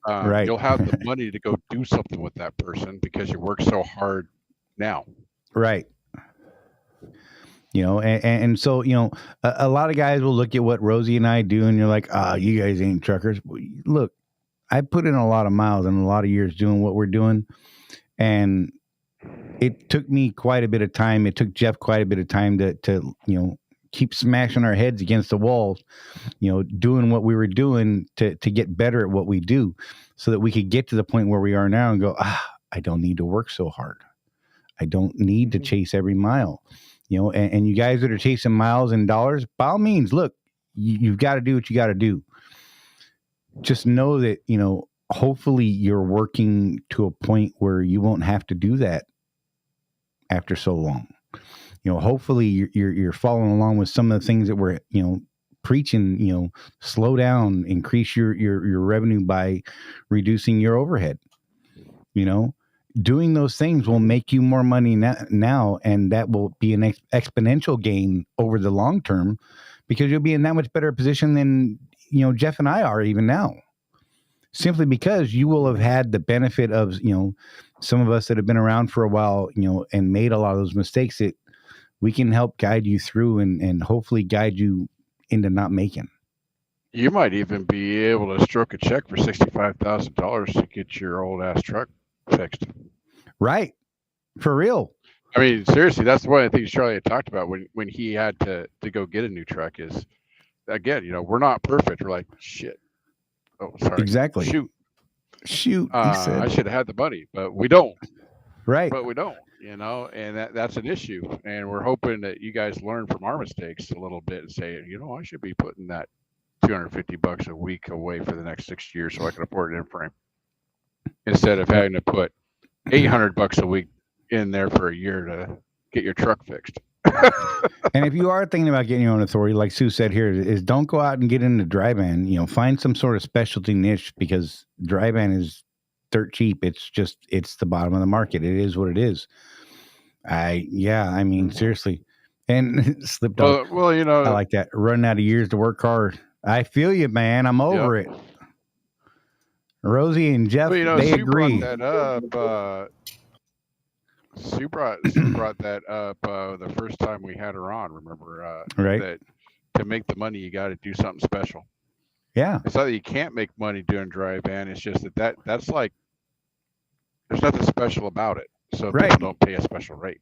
Right. You'll have the money to go do something with that person because you work so hard now. Right. You know, and so, you know, a lot of guys will look at what Rosie and I do and you're like, you guys ain't truckers. Look, I put in a lot of miles and a lot of years doing what we're doing. And it took me quite a bit of time. It took Jeff quite a bit of time to you know, keep smashing our heads against the walls, you know, doing what we were doing to get better at what we do, so that we could get to the point where we are now and go, I don't need to work so hard. I don't need to chase every mile, you know, and you guys that are chasing miles and dollars, by all means, look, you've got to do what you got to do. Just know that, you know, hopefully you're working to a point where you won't have to do that after so long. You know, hopefully you're following along with some of the things that we're, you know, preaching, you know, slow down, increase your revenue by reducing your overhead. You know, doing those things will make you more money now, and that will be an exponential gain over the long term, because you'll be in that much better position than, you know, Jeff and I are even now. Simply because you will have had the benefit of, you know, some of us that have been around for a while, you know, and made a lot of those mistakes that we can help guide you through and hopefully guide you into not making. You might even be able to stroke a check for $65,000 to get your old ass truck fixed. Right. For real. I mean, seriously, that's one of the things Charley had talked about when he had to go get a new truck is, again, you know, we're not perfect. We're like, shit. Oh, sorry. Exactly. Shoot. I should have had the money, but we don't. Right. But we don't, you know, and that's an issue. And we're hoping that you guys learn from our mistakes a little bit and say, you know, I should be putting that $250 a week away for the next 6 years so I can afford an in-frame, instead of having to put $800 a week in there for a year to get your truck fixed. And if you are thinking about getting your own authority, like Sue said here, is don't go out and get into dry van. You know, find some sort of specialty niche, because dry van is dirt cheap. It's the bottom of the market. It is what it is. I mean, seriously. And slipped off. Well, you know, I like that. Running out of years to work hard. I feel you, man. I'm over it. Rosie and Jeff, you know, they Sue agree. Brought that up. Sue brought that up the first time we had her on. Remember, right? That to make the money, you got to do something special. Yeah, it's not that you can't make money doing dry van. It's just that's like there's nothing special about it. So people don't pay a special rate.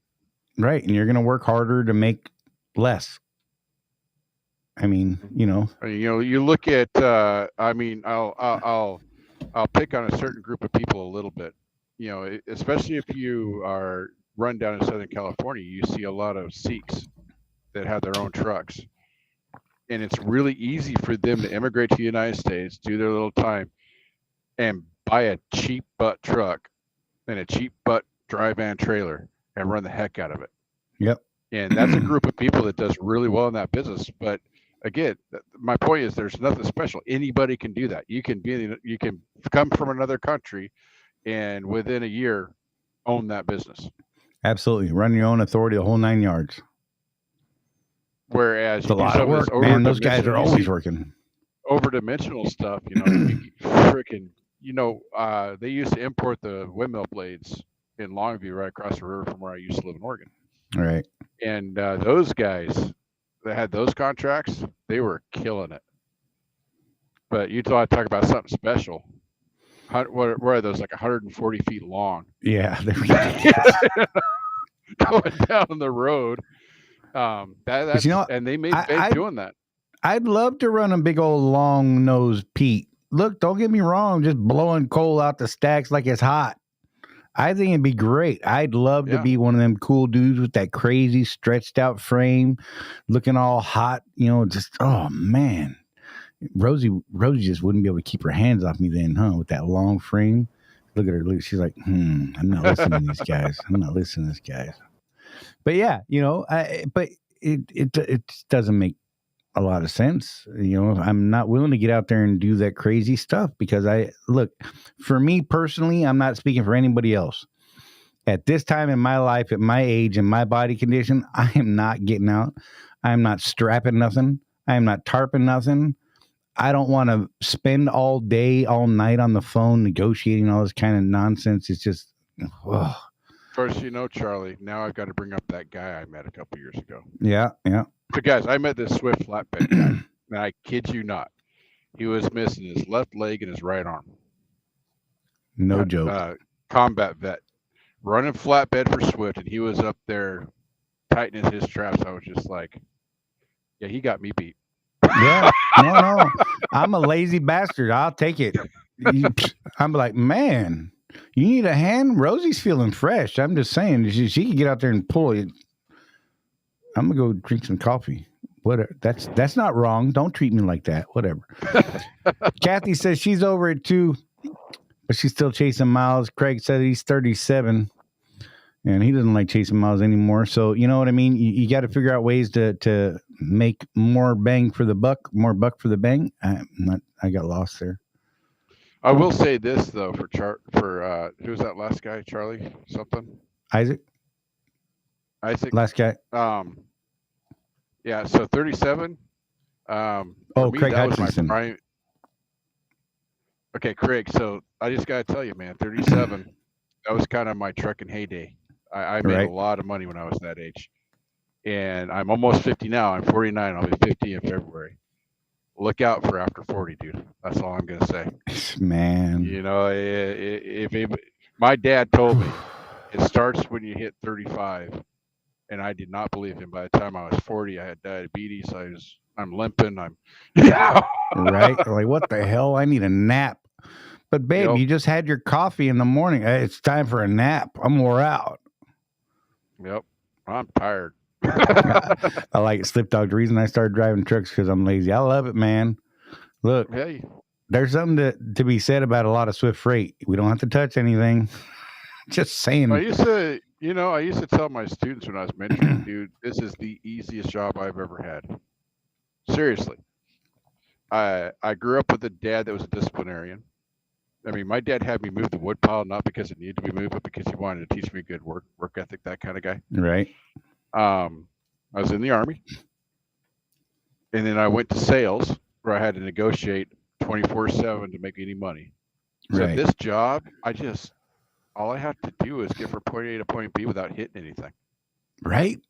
Right, and you're going to work harder to make less. I mean, you know, you look at. I mean, I'll pick on a certain group of people a little bit. You know, especially if you are run down in Southern California, you see a lot of Sikhs that have their own trucks. And it's really easy for them to immigrate to the United States, do their little time, and buy a cheap butt truck and a cheap butt dry van trailer and run the heck out of it. Yep. And that's a group of people that does really well in that business. But again, my point is there's nothing special. Anybody can do that. You can come from another country and within a year own that business. Absolutely. Run your own authority, the whole 9 yards. Whereas it's a lot of work, man. Those guys are always working. Over-dimensional stuff, you know, freaking, you know, they used to import the windmill blades in Longview right across the river from where I used to live in Oregon. Right. And those guys that had those contracts, they were killing it. But you talk about something special. What are those, like 140 feet long? Yeah, they're ridiculous. Going down the road. That's, you know what? and they made bank doing that. I'd love to run a big old long nose Pete. Look, don't get me wrong, just blowing coal out the stacks like it's hot. I think it'd be great. I'd love to be one of them cool dudes with that crazy stretched out frame, looking all hot, just, oh man. Rosie just wouldn't be able to keep her hands off me then, huh? With that long frame. Look at her. Look, she's like, I'm not listening to these guys. I'm not listening to these guys. But yeah, but it doesn't make a lot of sense. I'm not willing to get out there and do that crazy stuff because for me personally, I'm not speaking for anybody else. At this time in my life, at my age and my body condition, I am not getting out. I am not strapping nothing. I am not tarping nothing. I don't want to spend all day, all night on the phone negotiating all this kind of nonsense. It's just, ugh. Of course, Charlie, now I've got to bring up that guy I met a couple years ago. Yeah. So, guys, I met this Swift flatbed guy, and I kid you not, he was missing his left leg and his right arm. No joke. Combat vet, running flatbed for Swift, and he was up there tightening his straps. I was just like, yeah, he got me beat. Yeah, no. I'm a lazy bastard. I'll take it. I'm like, man, you need a hand? Rosie's feeling fresh. I'm just saying, she can get out there and pull it. I'm gonna go drink some coffee. Whatever. That's not wrong. Don't treat me like that. Whatever. Kathy says she's over it too, but she's still chasing miles. Craig said he's 37. And he doesn't like chasing miles anymore. So, you know what I mean? You got to figure out ways to make more bang for the buck, more buck for the bang. I got lost there. I will say this, though, for who's that last guy? Charlie something? Isaac? Last guy? Yeah, so 37. Craig Hutchinson. Okay, Craig. So I just got to tell you, man, 37, that was kind of my trucking heyday. I made a lot of money when I was that age. And I'm almost 50 now. I'm 49. I'll be 50 in February. Look out for after 40, dude. That's all I'm going to say. Man. My dad told me it starts when you hit 35. And I did not believe him. By the time I was 40, I had diabetes. I'm limping. Right? Like, what the hell? I need a nap. But, babe, you just had your coffee in the morning. It's time for a nap. I'm wore out. Yep. I'm tired. I like it. Slip dog. The reason I started driving trucks because I'm lazy. I love it, man. Look, hey, there's something to be said about a lot of Swift freight. We don't have to touch anything. Just saying. I used to tell my students when I was mentoring, dude, this is the easiest job I've ever had. Seriously. I grew up with a dad that was a disciplinarian. I mean, my dad had me move the wood pile, not because it needed to be moved, but because he wanted to teach me good work ethic, that kind of guy. Right. I was in the Army. And then I went to sales where I had to negotiate 24/7 to make any money. So this job, all I have to do is get from point A to point B without hitting anything. Right.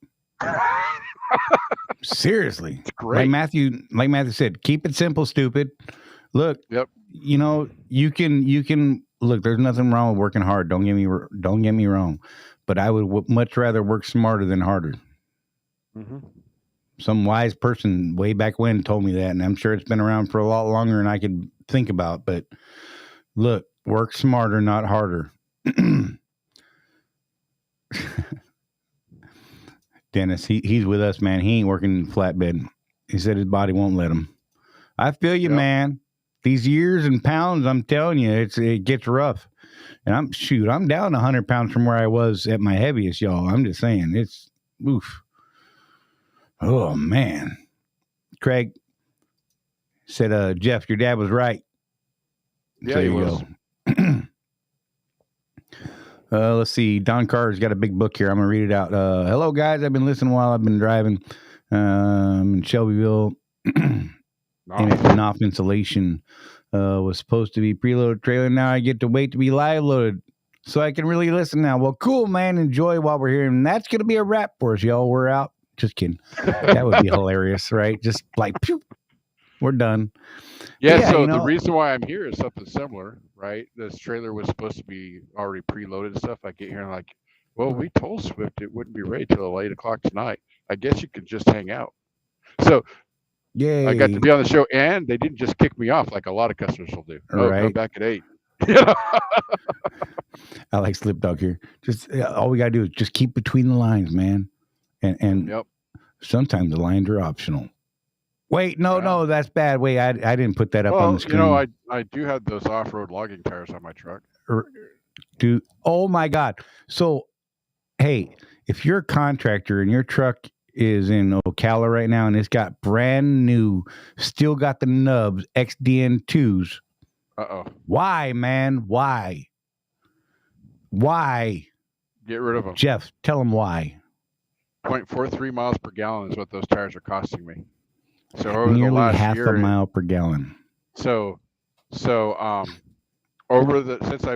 Seriously. It's great. Like Matthew said, keep it simple, stupid. Look, yep. You can look, there's nothing wrong with working hard. Don't get me wrong, but I would much rather work smarter than harder. Mm-hmm. Some wise person way back when told me that, and I'm sure it's been around for a lot longer than I could think about, but look, work smarter, not harder. Dennis, he's with us, man. He ain't working in flatbed. He said his body won't let him. I feel you, man. These years and pounds, I'm telling you, it gets rough. And I'm down 100 pounds from where I was at my heaviest, y'all. I'm just saying, it's oof. Oh man. Craig said, Jeff, your dad was right. Yeah, so he was. Let's see. Don Carter's got a big book here. I'm gonna read it out. Hello guys, I've been listening while I've been driving in Shelbyville. And off insulation was supposed to be preloaded trailer. Now I get to wait to be live loaded so I can really listen now. Well, cool, man. Enjoy while we're here. And that's going to be a wrap for us, y'all. We're out. Just kidding. That would be hilarious, right? Just like, pew. We're done. Yeah, so the reason why I'm here is something similar, right? This trailer was supposed to be already preloaded and stuff. I get here and like, well, we told Swift it wouldn't be ready till 8 o'clock tonight. I guess you could just hang out. So Yay. I got to be on the show, and they didn't just kick me off like a lot of customers will do. Oh, Right. come back at 8. I like Slip Dog here. Just all we gotta do is just keep between the lines, man. And Yep. sometimes the lines are optional. Wait, no, that's bad. Wait, I didn't put that up on the screen. I do have those off-road logging tires on my truck. Oh my God. So, hey, if you're a contractor and your truck is in Ocala right now and it's got brand new, still got the nubs, XDN2s. Uh-oh. Why, man? Why? Get rid of them. Jeff, tell them why. 0.43 miles per gallon is what those tires are costing me. So over Nearly the last half year, a mile per gallon. So since I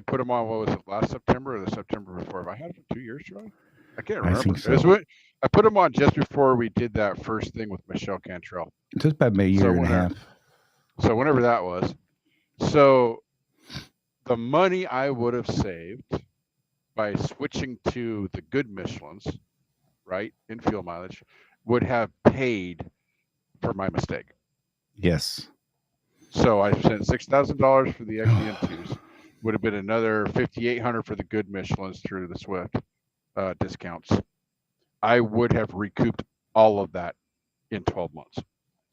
put them on, what was it, last September or the September before? Have I had them for 2 years, Charlie? I can't remember. I think so. I put them on just before we did that first thing with Michelle Cantrell. Just about a year and a half. So whenever that was. So the money I would have saved by switching to the good Michelins, right, in fuel mileage, would have paid for my mistake. Yes. So I spent $6,000 for the XDN2s. Would have been another $5,800 for the good Michelins through the Swift discounts. I would have recouped all of that in 12 months.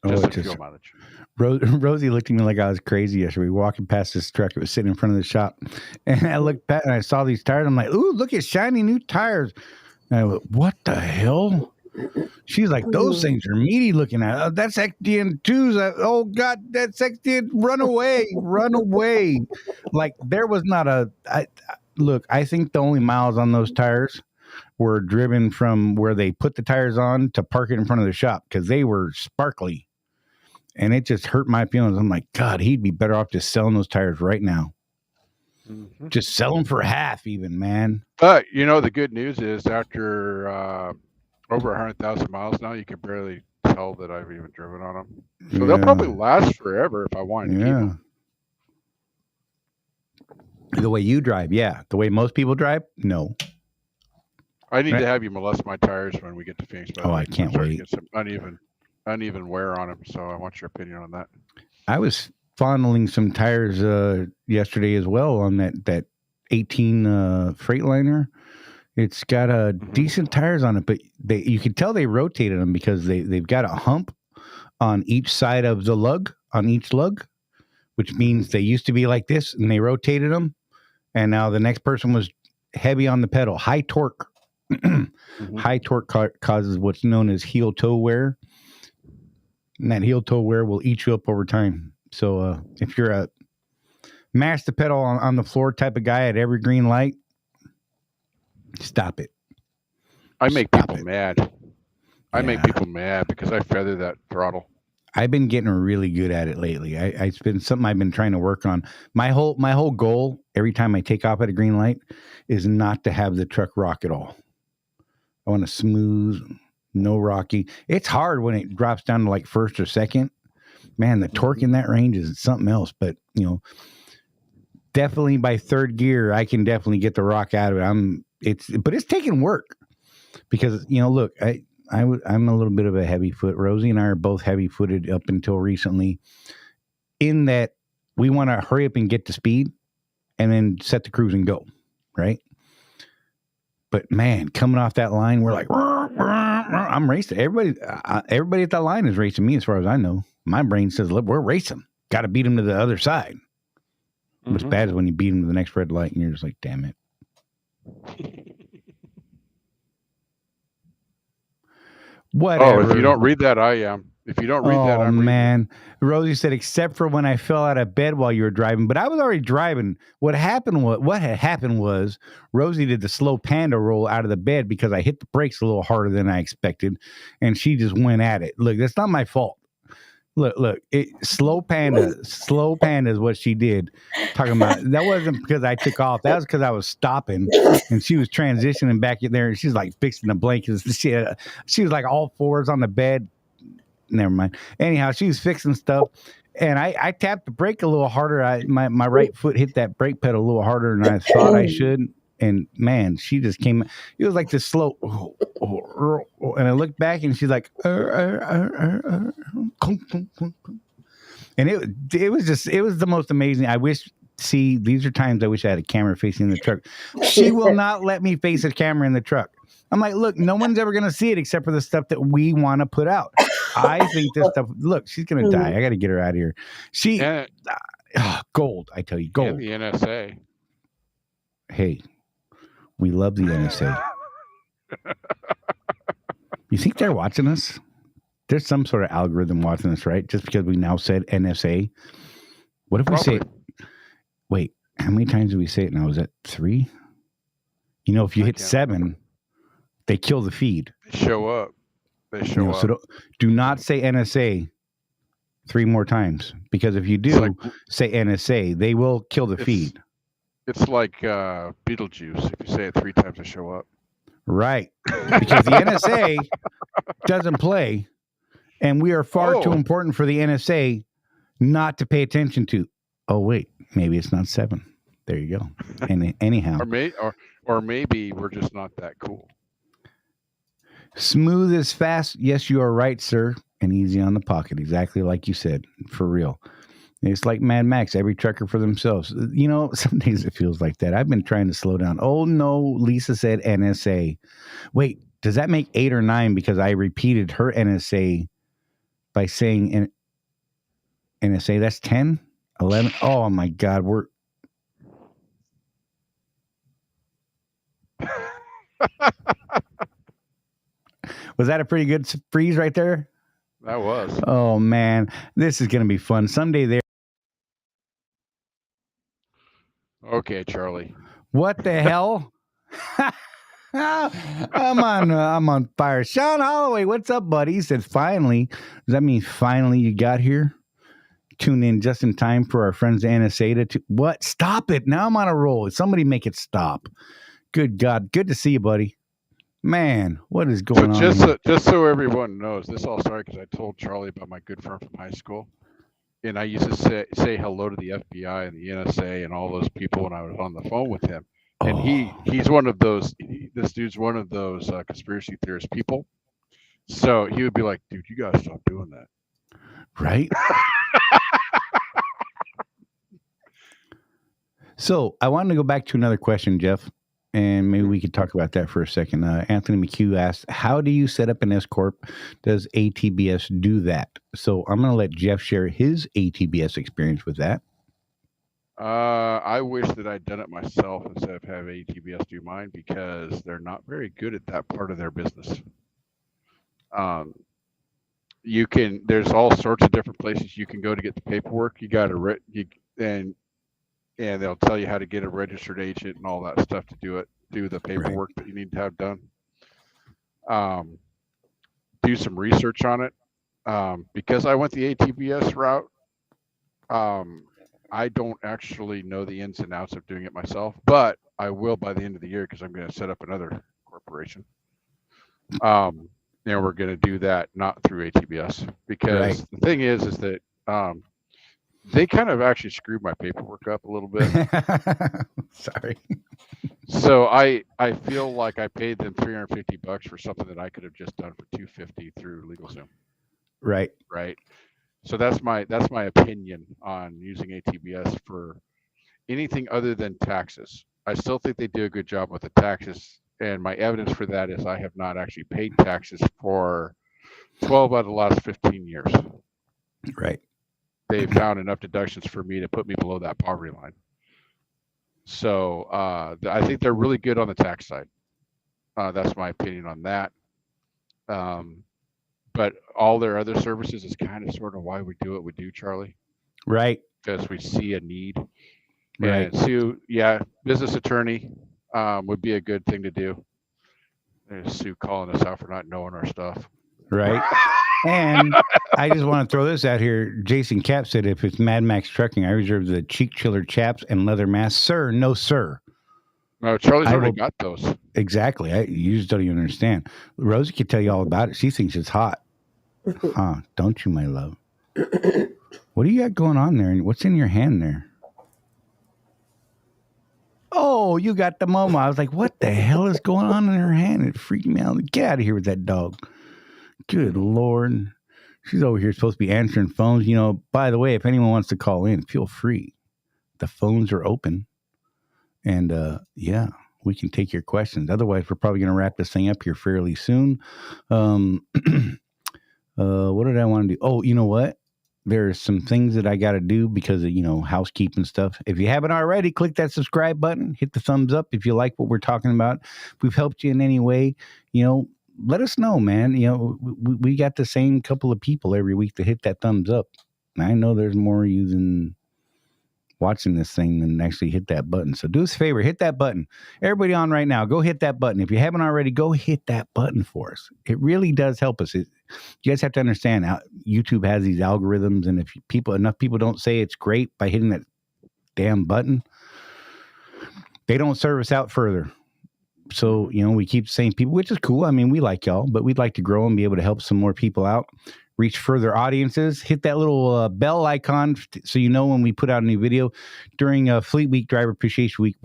Just in fuel mileage. Rosie looked at me like I was crazy yesterday. We were walking past this truck. It was sitting in front of the shop. And I looked back and I saw these tires. I'm like, ooh, look at shiny new tires. And I went, what the hell? She's like, those things are meaty looking at. That's XDN2s. Oh, God, that's XDN. Run away. Run away. Like, there was not look, I think the only miles on those tires were driven from where they put the tires on to park it in front of the shop because they were sparkly. And it just hurt my feelings. I'm like, God, he'd be better off just selling those tires right now. Mm-hmm. Just sell them for half even, man. But, the good news is after over 100,000 miles now, you can barely tell that I've even driven on them. So they'll probably last forever if I wanted to keep them. The way you drive, yeah. The way most people drive, no. I need to have you molest my tires when we get to Phoenix. I can't wait. Get some uneven wear on them, so I want your opinion on that. I was fondling some tires yesterday as well on that 18 Freightliner. It's got decent tires on it, but you can tell they rotated them because they've got a hump on each side of the lug, on each lug, which means they used to be like this, and they rotated them, and now the next person was heavy on the pedal, high torque. High torque causes what's known as heel toe wear, and that heel toe wear will eat you up over time. So if you're a mash the pedal on the floor type of guy at every green light, stop it. I make people mad. I make people mad because I feather that throttle. I've been getting really good at it lately. It's been something I've been trying to work on. My whole goal every time I take off at a green light is not to have the truck rock at all. I want a smooth, no rocky. It's hard when it drops down to like first or second. Man, the torque in that range is something else. But, definitely by third gear, I can definitely get the rock out of it. But it's taking work because, look, I'm a little bit of a heavy foot. Rosie and I are both heavy footed up until recently in that we want to hurry up and get to speed and then set the cruise and go. Right. But man, coming off that line, we're like, I'm racing. Everybody at that line is racing me as far as I know. My brain says, look, we're racing. Got to beat them to the other side. Mm-hmm. What's bad is when you beat them to the next red light and you're just like, damn it. Whatever. Oh, if you don't read that, I am. If you don't read that, I'm man. Rosie said, except for when I fell out of bed while you were driving, but I was already driving. What had happened was Rosie did the slow panda roll out of the bed because I hit the brakes a little harder than I expected, and she just went at it. Look, that's not my fault. Look, slow panda is what she did. Talking about that wasn't because I took off. That was because I was stopping and she was transitioning back in there and she's like fixing the blankets. She was like all fours on the bed. never mind. Anyhow, she was fixing stuff, and I tapped the brake a little harder. My right foot hit that brake pedal a little harder than I thought I should. And man, she just came. It was like this slow, and I looked back, and she's like, and it was the most amazing. I wish. See, these are times I wish I had a camera facing the truck. She will not let me face a camera in the truck. I'm like, look, no one's ever going to see it except for the stuff that we want to put out. I think this stuff, look, she's going to die. I got to get her out of here. She, gold, I tell you, gold. And the NSA. Hey, we love the NSA. You think they're watching us? There's some sort of algorithm watching us, right? Just because we now said NSA. What if we say, wait, how many times do we say it now? Is that 3? You know, if you hit 7, they kill the feed. They show up. So do not say NSA 3 more times, because if you do say NSA, they will kill the feed. It's like Beetlejuice. If you say it 3 times, they show up. Right. Because the NSA doesn't play, and we are far too important for the NSA not to pay attention to. Oh, wait, maybe it's not 7. There you go. And anyhow. Or maybe we're just not that cool. Smooth is fast. Yes, you are right, sir. And easy on the pocket. Exactly like you said. For real. It's like Mad Max. Every trucker for themselves. You know, some days it feels like that. I've been trying to slow down. Oh, no. Lisa said NSA. Wait, does that make 8 or 9? Because I repeated her NSA by saying NSA. That's 10? 11. Oh my God, was that a pretty good freeze right there? That was. Oh man, this is gonna be fun someday. There. Okay, Charlie. What the hell? I'm on fire. Sean Holloway, what's up, buddy? He said, finally. Does that mean finally you got here? Tune in just in time for our friends at NSA what? Stop it. Now I'm on a roll. Somebody make it stop. Good God. Good to see you, buddy. Man, what is going on? Just so everyone knows, this all started because I told Charlie about my good friend from high school. And I used to say hello to the FBI and the NSA and all those people when I was on the phone with him. And he's one of those, this dude's one of those conspiracy theorist people. So he would be like, dude, you got to stop doing that. Right? So I wanted to go back to another question, Jeff, and maybe we could talk about that for a second. Anthony McHugh asked, how do you set up an S Corp? Does ATBS do that? So I'm going to let Jeff share his ATBS experience with that. I wish that I'd done it myself instead of having ATBS do mine, because they're not very good at that part of their business. There's all sorts of different places you can go to get the paperwork. You got to and they'll tell you how to get a registered agent and all that stuff to do the paperwork that you need to have done. Do some research on it. Because I went the ATBS route, I don't actually know the ins and outs of doing it myself, but I will by the end of the year, because I'm going to set up another corporation. And we're going to do that not through ATBS, because the thing is that they kind of actually screwed my paperwork up a little bit. Sorry. So I feel like I paid them $350 for something that I could have just done for $250 through LegalZoom. Right. So that's my opinion on using ATBS for anything other than taxes. I still think they do a good job with the taxes, and my evidence for that is I have not actually paid taxes for 12 out of the last 15 years. Right. They've found enough deductions for me to put me below that poverty line. So I think they're really good on the tax side. That's my opinion on that. But all their other services is kind of sort of why we do what we do, Charlie. Right. Because we see a need. Right. And Sue, business attorney would be a good thing to do. There's Sue calling us out for not knowing our stuff. Right. And I just want to throw this out here. Jason Cap said, if it's Mad Max Trucking, I reserve the cheek chiller chaps and leather masks. Sir, no, sir. No, Charlie's already got those. Exactly. You just don't even understand. Rosie could tell you all about it. She thinks it's hot. Don't you, my love? What do you got going on there? What's in your hand there? Oh, you got the mama. I was like, what the hell is going on in her hand? It freaked me out. Get out of here with that dog. Good Lord. She's over here supposed to be answering phones. You know, by the way, if anyone wants to call in, feel free. The phones are open. And yeah, we can take your questions. Otherwise, we're probably going to wrap this thing up here fairly soon. What did I want to do? Oh, you know what? There's some things that I got to do because of, housekeeping stuff. If you haven't already, click that subscribe button, hit the thumbs up if you like what we're talking about. If we've helped you in any way, let us know, man. We got the same couple of people every week to hit that thumbs up. And I know there's more of you than watching this thing than actually hit that button. So do us a favor, hit that button. Everybody on right now, go hit that button. If you haven't already, go hit that button for us. It really does help us. You guys have to understand how YouTube has these algorithms, and if enough people don't say it's great by hitting that damn button, they don't serve us out further. So, we keep saying people, which is cool. I mean, we like y'all, but we'd like to grow and be able to help some more people out, reach further audiences. Hit that little bell icon so you know when we put out a new video. During Fleet Week, Driver Appreciation Week,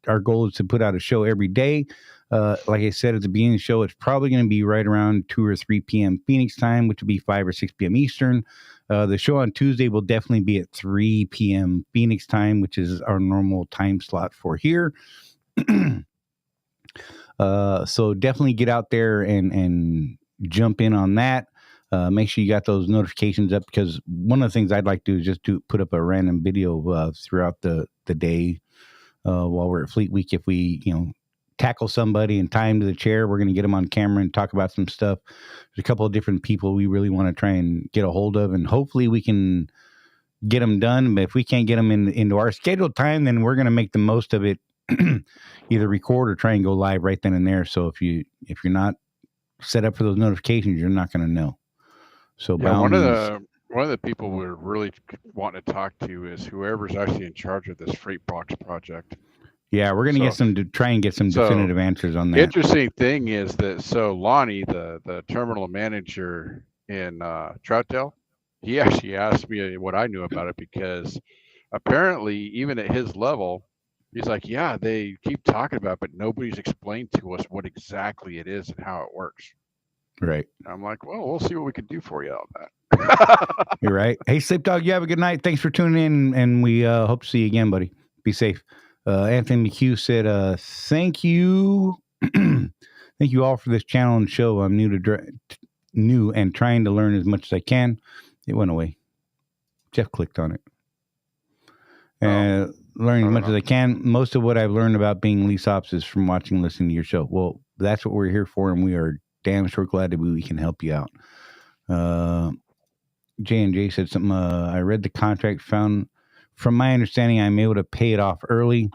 our goal is to put out a show every day. Like I said at the beginning of the show, it's probably going to be right around 2 or 3 p.m. Phoenix time, which would be 5 or 6 p.m. Eastern. The show on Tuesday will definitely be at 3 p.m. Phoenix time, which is our normal time slot for here. So definitely get out there and jump in on that. Make sure you got those notifications up, because one of the things I'd like to do is just put up a random video throughout the day while we're at Fleet Week. If we, tackle somebody and tie them to the chair, we're going to get them on camera and talk about some stuff. There's a couple of different people we really want to try and get a hold of, and hopefully we can get them done. But if we can't get them into our scheduled time, then we're going to make the most of it, either record or try and go live right then and there. So if you're not set up for those notifications, you're not going to know. So one of the people we're really wanting to talk to is whoever's actually in charge of this freight box project. Yeah, we're going to try and get some definitive answers on that. Interesting thing is that Lonnie, the terminal manager in Troutdale, he actually asked me what I knew about it, because apparently even at his level, he's like, yeah, they keep talking about it, but nobody's explained to us what exactly it is and how it works. Right. I'm like, well, we'll see what we can do for you on that. You're right. Hey, Sleep Dog, you have a good night. Thanks for tuning in, and we hope to see you again, buddy. Be safe. Anthony McHugh said, thank you. Thank you all for this channel and show. I'm new and trying to learn as much as I can. It went away. Jeff clicked on it. Learning as much as I can. Most of what I've learned about being lease ops is from watching and listening to your show. Well, that's what we're here for, and we are damn sure glad that we can help you out. J&J said something. I read the contract, found, from my understanding, I'm able to pay it off early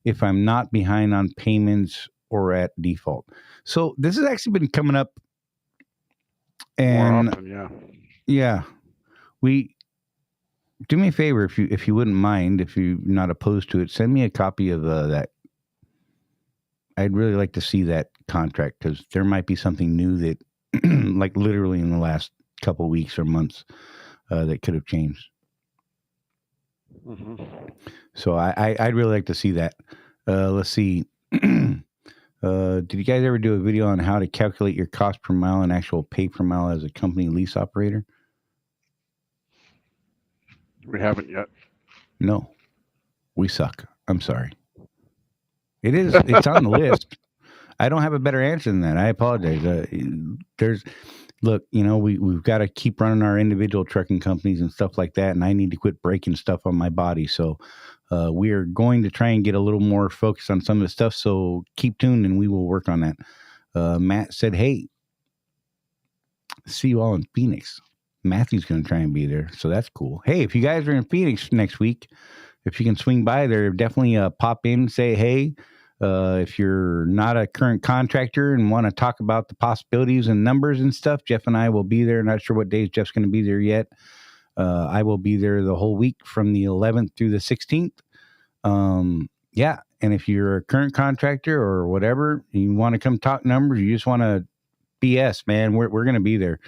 if I'm not behind on payments or at default. So this has actually been coming up, and more often, yeah, do me a favor, if you wouldn't mind, if you're not opposed to it, send me a copy of that. I'd really like to see that contract, because there might be something new that, like literally in the last couple weeks or months, that could have changed. Mm-hmm. So I'd really like to see that. Let's see. Did you guys ever do a video on how to calculate your cost per mile and actual pay per mile as a company lease operator? We haven't yet. No, we suck. I'm sorry. It's on the list. I don't have a better answer than that. I apologize. Look, we've got to keep running our individual trucking companies and stuff like that, and I need to quit breaking stuff on my body. So we are going to try and get a little more focused on some of the stuff. So keep tuned, and we will work on that. Matt said, hey, see you all in Phoenix. Matthew's going to try and be there, so that's cool. Hey, if you guys are in Phoenix next week, if you can swing by there, definitely pop in, say hey. If you're not a current contractor and want to talk about the possibilities and numbers and stuff, Jeff and I will be there. Not sure what days Jeff's going to be there yet. I will be there the whole week from the 11th through the 16th. Yeah. And if you're a current contractor or whatever, you want to come talk numbers, you just want to BS, man, we're going to be there.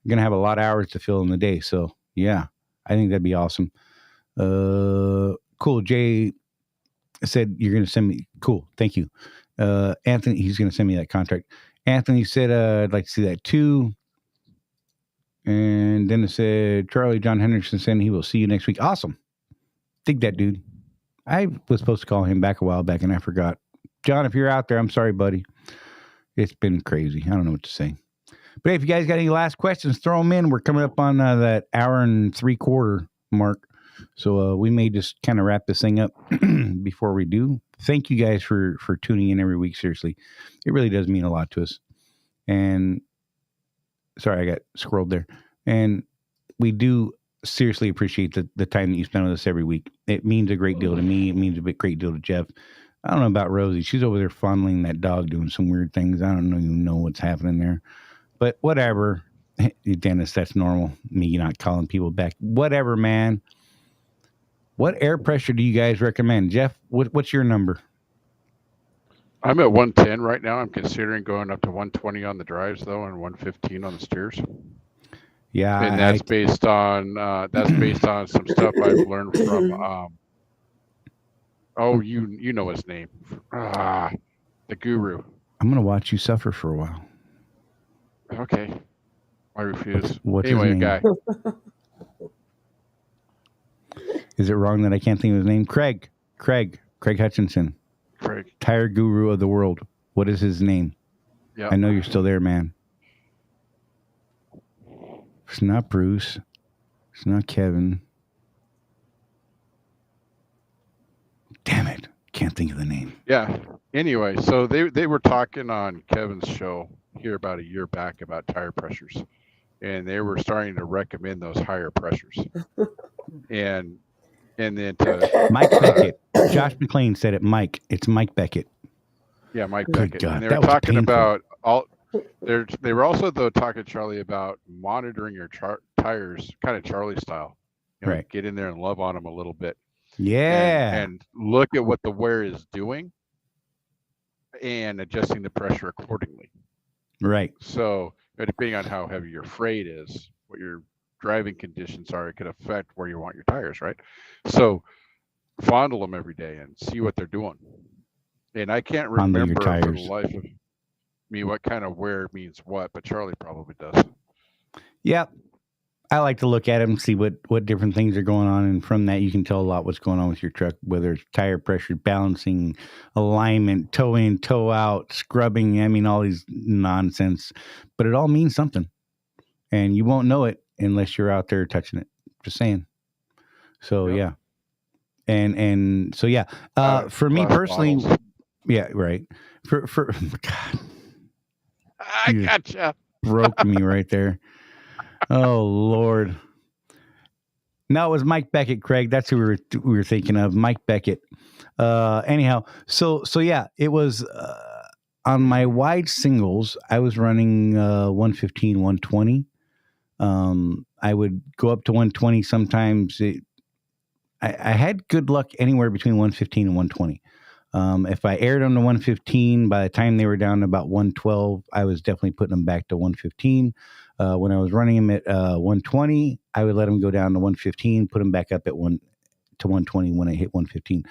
going to have a lot of hours to fill in the day. So, yeah, I think that'd be awesome. Cool. Jay said you're going to send me. Cool. Thank you. Anthony, he's going to send me that contract. Anthony said, I'd like to see that too. And then it said, Charlie John Henderson said he will see you next week. Awesome. Dig that, dude. I was supposed to call him back a while back and I forgot. John, if you're out there, I'm sorry, buddy. It's been crazy. I don't know what to say. But hey, if you guys got any last questions, throw them in. We're coming up on that hour and 3/4 mark. So we may just kind of wrap this thing up before we do. Thank you guys for tuning in every week. Seriously, it really does mean a lot to us. And sorry, I got scrolled there. And we do seriously appreciate the time that you spend with us every week. It means a great deal to me. It means a great deal to Jeff. I don't know about Rosie. She's over there fondling that dog, doing some weird things. I don't even know what's happening there. But whatever. Dennis, that's normal. Me not calling people back. Whatever, man. What air pressure do you guys recommend? Jeff, what's your number? I'm at 110 right now. I'm considering going up to 120 on the drives, though, and 115 on the steers. Yeah. And that's based on some stuff I've learned from you know his name. The guru. I'm gonna watch you suffer for a while. Okay. I refuse. What's anyway, his name? Guy. Is it wrong that I can't think of his name? Craig Hutchinson. Craig. Tire guru of the world. What is his name? Yeah. I know you're still there, man. It's not Bruce. It's not Kevin. Damn it. Can't think of the name. Yeah. Anyway, so they were talking on Kevin's show here about a year back about tire pressures. And they were starting to recommend those higher pressures. and then Mike Beckett. Josh McLean said it. Mike. It's Mike Beckett. Yeah, Mike Good Beckett. God, And they that were was talking painful. about they were also though talking, Charlie, about monitoring your tires, kind of Charlie style. Right. Get in there and love on them a little bit. Yeah. And look at what the wear is doing and adjusting the pressure accordingly. Right. So depending on how heavy your freight is, what your driving conditions are, it could affect where you want your tires, right? So fondle them every day and see what they're doing. And I can't remember for the life of me what kind of wear means what, but Charlie probably does. Yep. I like to look at them, see what different things are going on. And from that, you can tell a lot what's going on with your truck, whether it's tire pressure, balancing, alignment, toe in, toe out, scrubbing. I mean, all these nonsense, but it all means something. And you won't know it unless you're out there touching it. Just saying. So, Yep. yeah. And so, yeah. For me personally, bottles. yeah, right. For God, I gotcha. broke me right there. Oh Lord! No, it was Mike Beckett, Craig. That's who we were thinking of, Mike Beckett. Anyhow, so yeah, it was on my wide singles. I was running 115, 120. I would go up to 120 sometimes. I had good luck anywhere between 115 and 120. If I aired them to 115, by the time they were down to about 112, I was definitely putting them back to 115. When I was running them at 120, I would let them go down to 115, put them back up at 120 when I hit 115.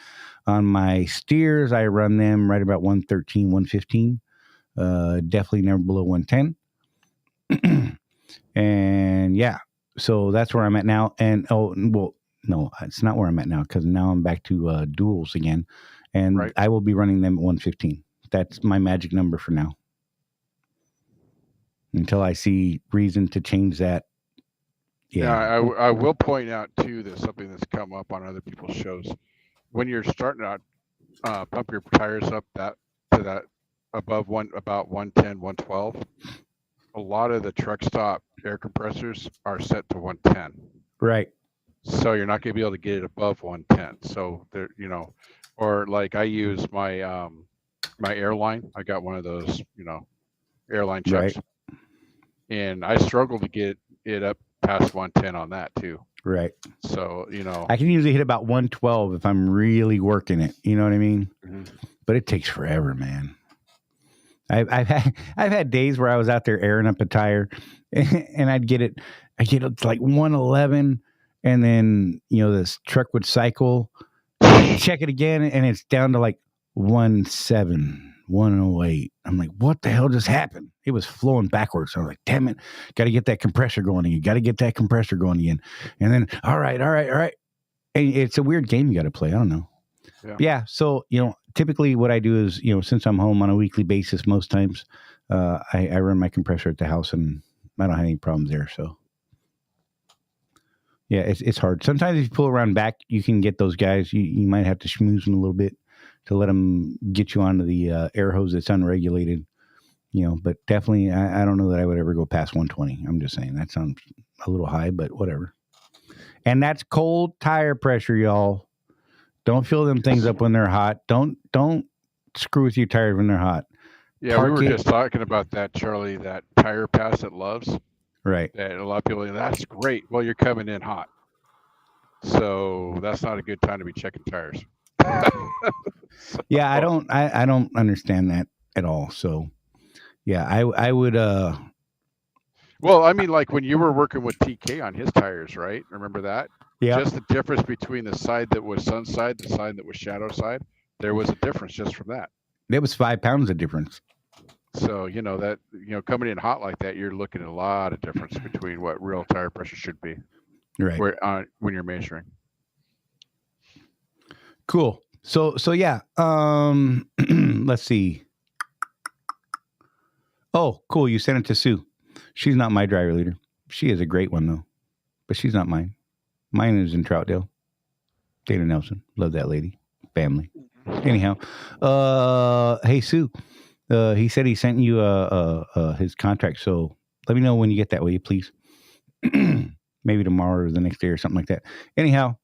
On my steers, I run them right about 113, 115. Definitely never below 110. And yeah, so that's where I'm at now. And no, it's not where I'm at now, because now I'm back to duals again. And right. I will be running them at 115. That's my magic number for now. Until I see reason to change that. Yeah, I will point out too that something that's come up on other people's shows. When you're starting to pump your tires up to that above about 110, 112, a lot of the truck stop air compressors are set to 110. Right. So you're not going to be able to get it above 110. So there, or like I use my my airline. I got one of those, airline checks. Right. And I struggle to get it up past 110 on that too. Right. So, I can usually hit about 112 if I'm really working it. You know what I mean? Mm-hmm. But it takes forever, man. I've had days where I was out there airing up a tire, and I get it to like 111, and then this truck would cycle, check it again, and it's down to like 17, 108. I'm like, what the hell just happened? It was flowing backwards. So I was like, damn it, got to get that compressor going again. Got to get that compressor going again, and then all right. And it's a weird game you got to play. I don't know. Yeah. So, typically what I do is, since I'm home on a weekly basis, most times, I run my compressor at the house and I don't have any problems there. So yeah, it's hard. Sometimes if you pull around back, you can get those guys, you might have to schmooze them a little bit to let them get you onto the air hose that's unregulated, but definitely, I don't know that I would ever go past 120. I'm just saying that sounds a little high, but whatever. And that's cold tire pressure, y'all. Don't fill them things up when they're hot. Don't screw with your tires when they're hot. Yeah, we were just talking about that, Charlie, that tire pass at Love's. Right. That a lot of people, that's great. Well, you're coming in hot. So that's not a good time to be checking tires. Yeah, I don't understand that at all. So yeah, I would well, I mean, like when you were working with TK on his tires, right? Remember that? Yeah. Just the difference between the side that was sun side, the side that was shadow side. There was a difference just from that. There was 5 pounds of difference. So, that, coming in hot like that, you're looking at a lot of difference between what real tire pressure should be. Right. When you're measuring. Cool. So yeah. Let's see. Oh, cool. You sent it to Sue. She's not my driver leader. She is a great one though, but she's not mine. Mine is in Troutdale. Dana Nelson. Love that lady. Family. Anyhow, hey Sue. He said he sent you his contract. So let me know when you get that, will you please? Maybe tomorrow or the next day or something like that. Anyhow,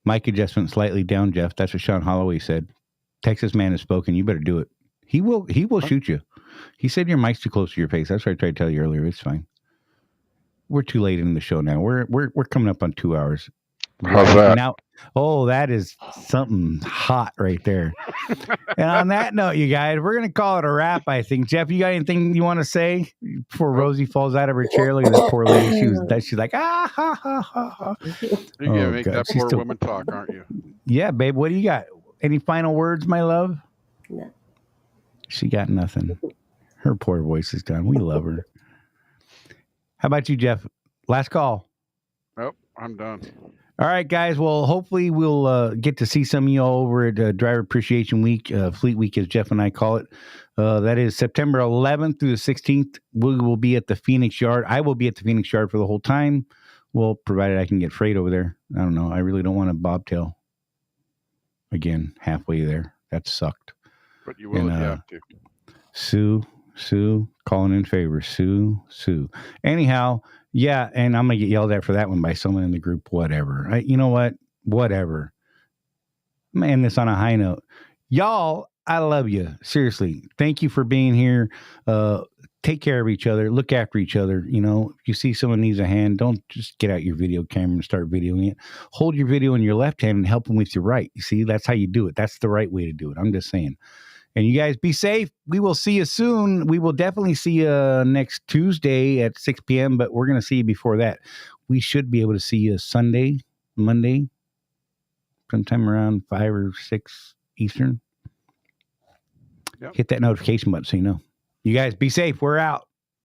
mic adjustment slightly down, Jeff. That's what Sean Holloway said. Texas man has spoken. You better do it. He will shoot you. He said your mic's too close to your face. That's what I tried to tell you earlier. It's fine. We're too late in the show now. We're coming up on 2 hours. How's that? Now, that is something hot right there. And on that note, you guys, we're going to call it a wrap, I think. Jeff, you got anything you want to say before Rosie falls out of her chair? Look at this poor lady. She's like, ah, ha, ha, ha, ha. You're going to make that poor woman talk, aren't you? Yeah, babe. What do you got? Any final words, my love? No. She got nothing. Her poor voice is gone. We love her. How about you, Jeff? Last call. Nope, I'm done. All right, guys. Well, hopefully we'll get to see some of you all over at Driver Appreciation Week, Fleet Week, as Jeff and I call it. That is September 11th through the 16th. We will be at the Phoenix Yard. I will be at the Phoenix Yard for the whole time. Well, provided I can get freight over there. I don't know. I really don't want to bobtail again halfway there. That sucked. But you will if you have to. Sue, calling in favor. Sue. Anyhow, yeah, and I'm going to get yelled at for that one by someone in the group. Whatever. You know what? Whatever. I'm going to end this on a high note. Y'all, I love you. Seriously. Thank you for being here. Take care of each other. Look after each other. If you see someone needs a hand, don't just get out your video camera and start videoing it. Hold your video in your left hand and help them with your right. You see, that's how you do it. That's the right way to do it. I'm just saying. And you guys be safe. We will see you soon. We will definitely see you next Tuesday at 6 p.m., but we're going to see you before that. We should be able to see you Sunday, Monday, sometime around 5 or 6 Eastern. Yep. Hit that notification button so you know. You guys be safe. We're out.